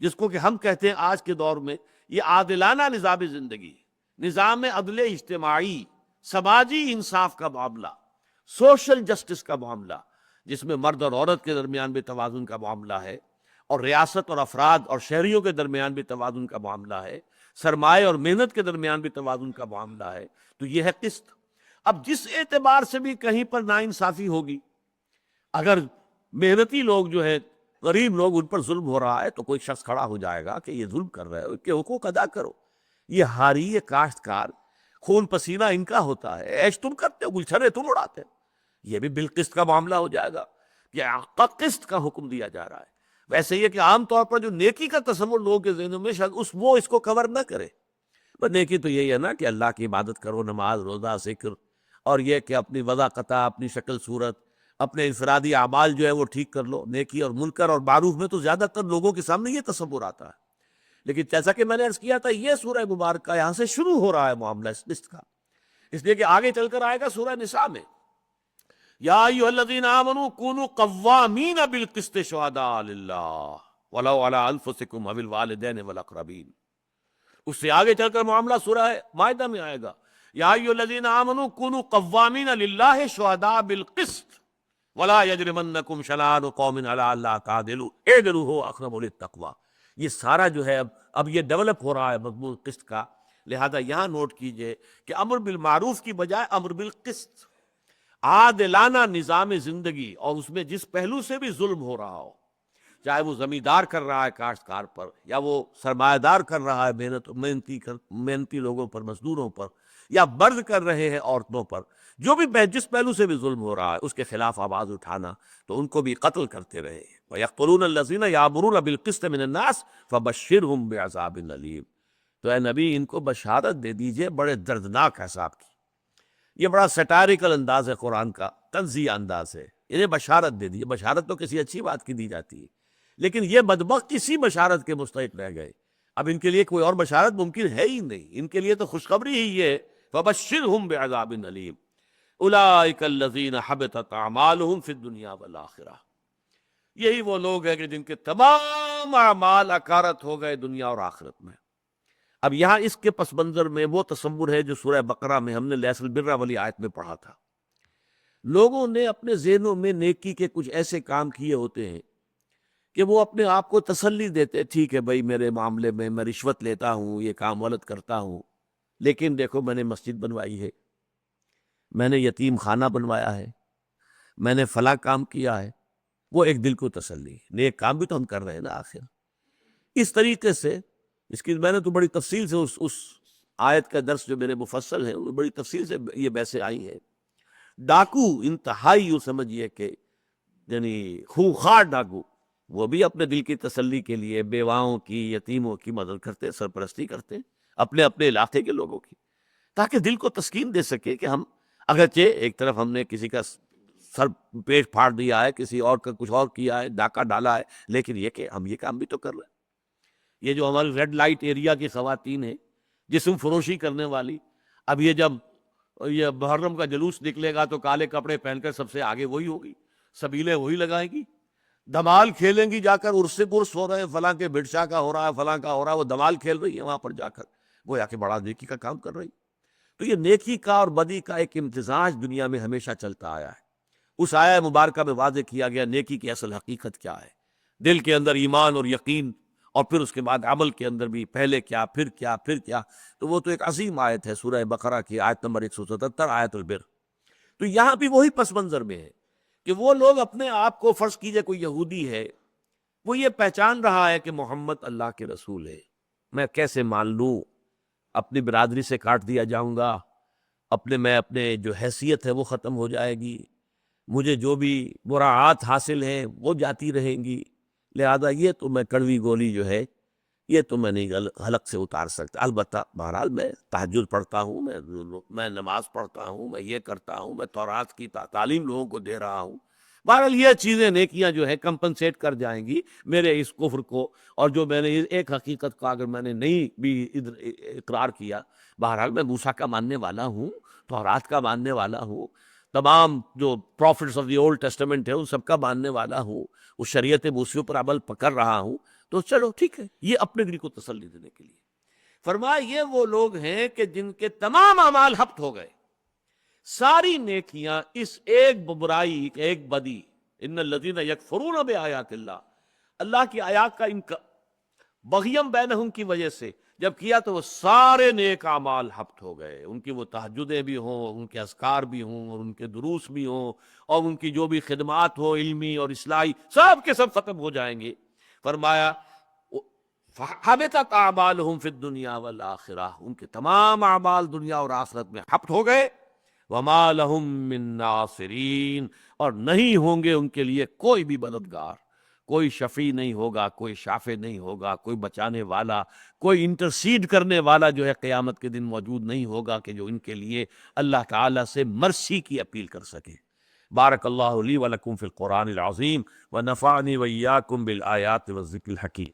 جس کو کہ ہم کہتے ہیں آج کے دور میں یہ عادلانہ نظام زندگی، نظام عدل اجتماعی، سماجی انصاف کا معاملہ، سوشل جسٹس کا معاملہ، جس میں مرد اور عورت کے درمیان بھی توازن کا معاملہ ہے، اور ریاست اور افراد اور شہریوں کے درمیان بھی توازن کا معاملہ ہے، سرمایہ اور محنت کے درمیان بھی توازن کا معاملہ ہے، تو یہ ہے قسط۔ اب جس اعتبار سے بھی کہیں پر ناانصافی ہوگی، اگر محنتی لوگ جو ہے، غریب لوگ، ان پر ظلم ہو رہا ہے تو کوئی شخص کھڑا ہو جائے گا کہ یہ ظلم کر رہے ہو، ان کے حقوق ادا کرو۔ یہ ہاری، یہ کاشتکار، خون پسینہ ان کا ہوتا ہے، عیش تم کرتے ہو، گلچھرے تم اڑاتے ہو، یہ بھی بالقسط کا معاملہ ہو جائے گا، یہ قسط کا حکم دیا جا رہا ہے۔ ویسے یہ کہ عام طور پر جو نیکی کا تصور لوگوں کے ذہنوں میں شاید وہ اس کو کور نہ کرے، پر نیکی تو یہی ہے نا کہ اللہ کی عبادت کرو، نماز، روزہ، ذکر، اور یہ کہ اپنی وضع قطع، اپنی شکل صورت، اپنے انفرادی اعمال جو ہے وہ ٹھیک کر لو۔ نیکی اور منکر اور معروف میں تو زیادہ تر لوگوں کے سامنے یہ تصور آتا ہے، لیکن جیسا کہ میں نے عرض کیا تھا، یہ سورہ مبارکہ یہاں سے شروع ہو رہا ہے معاملہ اس لسٹ کا، اس لیے کہ آگے چل کر آئے گا سورہ نساء میں، یا ایھا الذین آمنوا کونوا قوامین بالقسط شہداء للہ ولو علی انفسکم او الوالدین والاقربین۔ اس سے آگے چل کر معاملہ سورہ مائدہ میں آئے گا، یا ایھا الذین آمنوا کونوا قوامین للہ شہداء بالقسط ولا یجرمنکم شنآن قوم علی الا تعدلوا اعدلوا هو اقرب للتقوی۔ یہ سارا جو ہے اب یہ ڈیولپ ہو رہا ہے مضمون قسط کا، لہذا یہاں نوٹ کیجئے کہ امر بالمعروف کی بجائے امر بالقسط، عادلانہ نظام زندگی، اور اس میں جس پہلو سے بھی ظلم ہو رہا ہو، چاہے وہ زمیندار کر رہا ہے کاشتکار پر، یا وہ سرمایہ دار کر رہا ہے محنتی لوگوں پر، مزدوروں پر، یا مرد کر رہے ہیں عورتوں پر، جو بھی جس پہلو سے بھی ظلم ہو رہا ہے اس کے خلاف آواز اٹھانا، تو ان کو بھی قتل کرتے رہے۔ وَيَقْتُلُونَ الَّذِينَ يَأْمُرُونَ بِالْقِسْطِ مِنَ النَّاسِ فَبَشِّرْهُم بِعَذَابٍ أَلِيمٍ۔ تو اے نبی ان کو بشارت دے دیجئے بڑے دردناک عذاب کی۔ یہ بڑا سیٹائریکل انداز ہے قرآن کا، طنزیہ انداز ہے، انہیں بشارت دے دیجئے۔ بشارت تو کسی اچھی بات کی دی جاتی ہے، لیکن یہ بدبخت کسی بشارت کے مستحق رہ گئے، اب ان کے لیے کوئی اور بشارت ممکن ہے ہی نہیں، ان کے لیے تو خوشخبری ہی ہے، فَبَشِّرْهُم بِعَذَابٍ أَلِيمٍ أُولَٰئِكَ الَّذِينَ حَبِطَتْ أَعْمَالُهُمْ فِي الدُّنْيَا وَالْآخِرَةِ۔ یہی وہ لوگ ہیں کہ جن کے تمام اعمال اکارت ہو گئے دنیا اور آخرت میں۔ اب یہاں اس کے پس منظر میں وہ تصور ہے جو سورہ بقرہ میں ہم نے لیس البر والی آیت میں پڑھا تھا۔ لوگوں نے اپنے ذہنوں میں نیکی کے کچھ ایسے کام کیے ہوتے ہیں کہ وہ اپنے آپ کو تسلی دیتے، ٹھیک ہے بھائی میرے معاملے میں میں رشوت لیتا ہوں، یہ کام غلط کرتا ہوں، لیکن دیکھو میں نے مسجد بنوائی ہے، میں نے یتیم خانہ بنوایا ہے، میں نے فلاں کام کیا ہے، وہ ایک دل کو تسلی، نیک کام بھی تو ہم کر رہے ہیں نا آخر۔ اس طریقے سے اس کی میں نے تو بڑی تفصیل سے اس آیت کا درس جو میرے مفصل ہیں وہ بڑی تفصیل سے یہ بحثیں آئی ہیں۔ ڈاکو انتہائی یوں سمجھیے کہ یعنی خونخوار ڈاکو، وہ بھی اپنے دل کی تسلی کے لیے بیواؤں کی، یتیموں کی مدد کرتے، سرپرستی کرتے اپنے اپنے علاقے کے لوگوں کی، تاکہ دل کو تسکین دے سکے کہ ہم اگرچہ ایک طرف ہم نے کسی کا سر پیٹ پھاڑ دیا ہے، کسی اور کا کچھ اور کیا ہے، ڈاکہ ڈالا ہے، لیکن یہ کہ ہم یہ کام بھی تو کر رہے ہیں۔ یہ جو ہماری ریڈ لائٹ ایریا کی خواتین ہیں جسم فروشی کرنے والی، اب یہ جب یہ محرم کا جلوس نکلے گا تو کالے کپڑے پہن کر سب سے آگے وہی ہوگی، سبیلیں وہی لگائیں گی، دمال کھیلیں گی جا کر، عرس پرس ہو رہے ہیں، فلاں کے بھٹشا کا ہو رہا ہے، فلاں کا ہو رہا ہے، وہ دمال کھیل رہی ہے وہاں پر جا کر، وہ آ کے بڑا نیکی کا کام کر رہی۔ تو یہ نیکی کا اور بدی کا ایک امتزاج دنیا میں ہمیشہ چلتا آیا ہے۔ اس آیہ مبارکہ میں واضح کیا گیا نیکی کی اصل حقیقت کیا ہے، دل کے اندر ایمان اور یقین، اور پھر اس کے بعد عمل کے اندر بھی پہلے کیا پھر کیا پھر کیا۔ تو وہ تو ایک عظیم آیت ہے سورہ بقرہ کی آیت نمبر 177 آیت البر۔ تو یہاں بھی وہی پس منظر میں ہے کہ وہ لوگ اپنے آپ کو، فرض کیجئے کوئی یہودی ہے، وہ یہ پہچان رہا ہے کہ محمد اللہ کے رسول ہے، میں کیسے مان لوں، اپنی برادری سے کاٹ دیا جاؤں گا، میں اپنے جو حیثیت ہے وہ ختم ہو جائے گی، مجھے جو بھی مراعات حاصل ہیں وہ جاتی رہیں گی، لہذا یہ تو میں کڑوی گولی جو ہے یہ تو میں نہیں حلق سے اتار سکتا۔ البتہ بہرحال میں تہجد پڑھتا ہوں، میں نماز پڑھتا ہوں، میں یہ کرتا ہوں، میں تورات کی تعلیم لوگوں کو دے رہا ہوں، بہرحال یہ چیزیں نیکیاں جو ہے کمپنسیٹ کر جائیں گی میرے اس کفر کو، اور جو میں نے ایک حقیقت کا اگر میں نے نہیں بھی اقرار کیا، بہرحال میں موسیٰ کا ماننے والا ہوں، تورات کا ماننے والا ہوں، تمام جو prophets of the Old Testament ہے ان سب کا ماننے والا ہوں، اس شریعت موسیوں پر عمل کر رہا ہوں، تو چلو ٹھیک ہے. یہ اپنے دل کو تسلی دینے کے لیے فرمایا یہ وہ لوگ ہیں کہ جن کے تمام اعمال ہبط ہو گئے، ساری نیکیاں اس ایک برائی، ایک بدی، ان الذین یکفرون بآیات اللہ، اللہ کی آیات کا بغیم بینہم کی وجہ سے جب کیا تو وہ سارے نیک اعمال ہبط ہو گئے. ان کی وہ تہجدیں بھی ہوں، ان کے اذکار بھی ہوں، اور ان کے دروس بھی ہوں، اور ان کی جو بھی خدمات ہو علمی اور اصلاحی، سب کے سب ختم ہو جائیں گے. فرمایا حبطت اعمالہم فی الدنیا والآخرہ، ان کے تمام اعمال دنیا اور آخرت میں ہبط ہو گئے. وما لہم من ناصرین، اور نہیں ہوں گے ان کے لیے کوئی بھی مددگار، کوئی شفیع نہیں ہوگا، کوئی شافع نہیں ہوگا، کوئی بچانے والا، کوئی انٹرسیڈ کرنے والا جو ہے قیامت کے دن موجود نہیں ہوگا کہ جو ان کے لیے اللہ تعالیٰ سے مرسی کی اپیل کر سکے. بارک اللہ لی ولکم فی القرآن العظیم ونفعنی وإیاکم بالآیات والذکر الحکیم.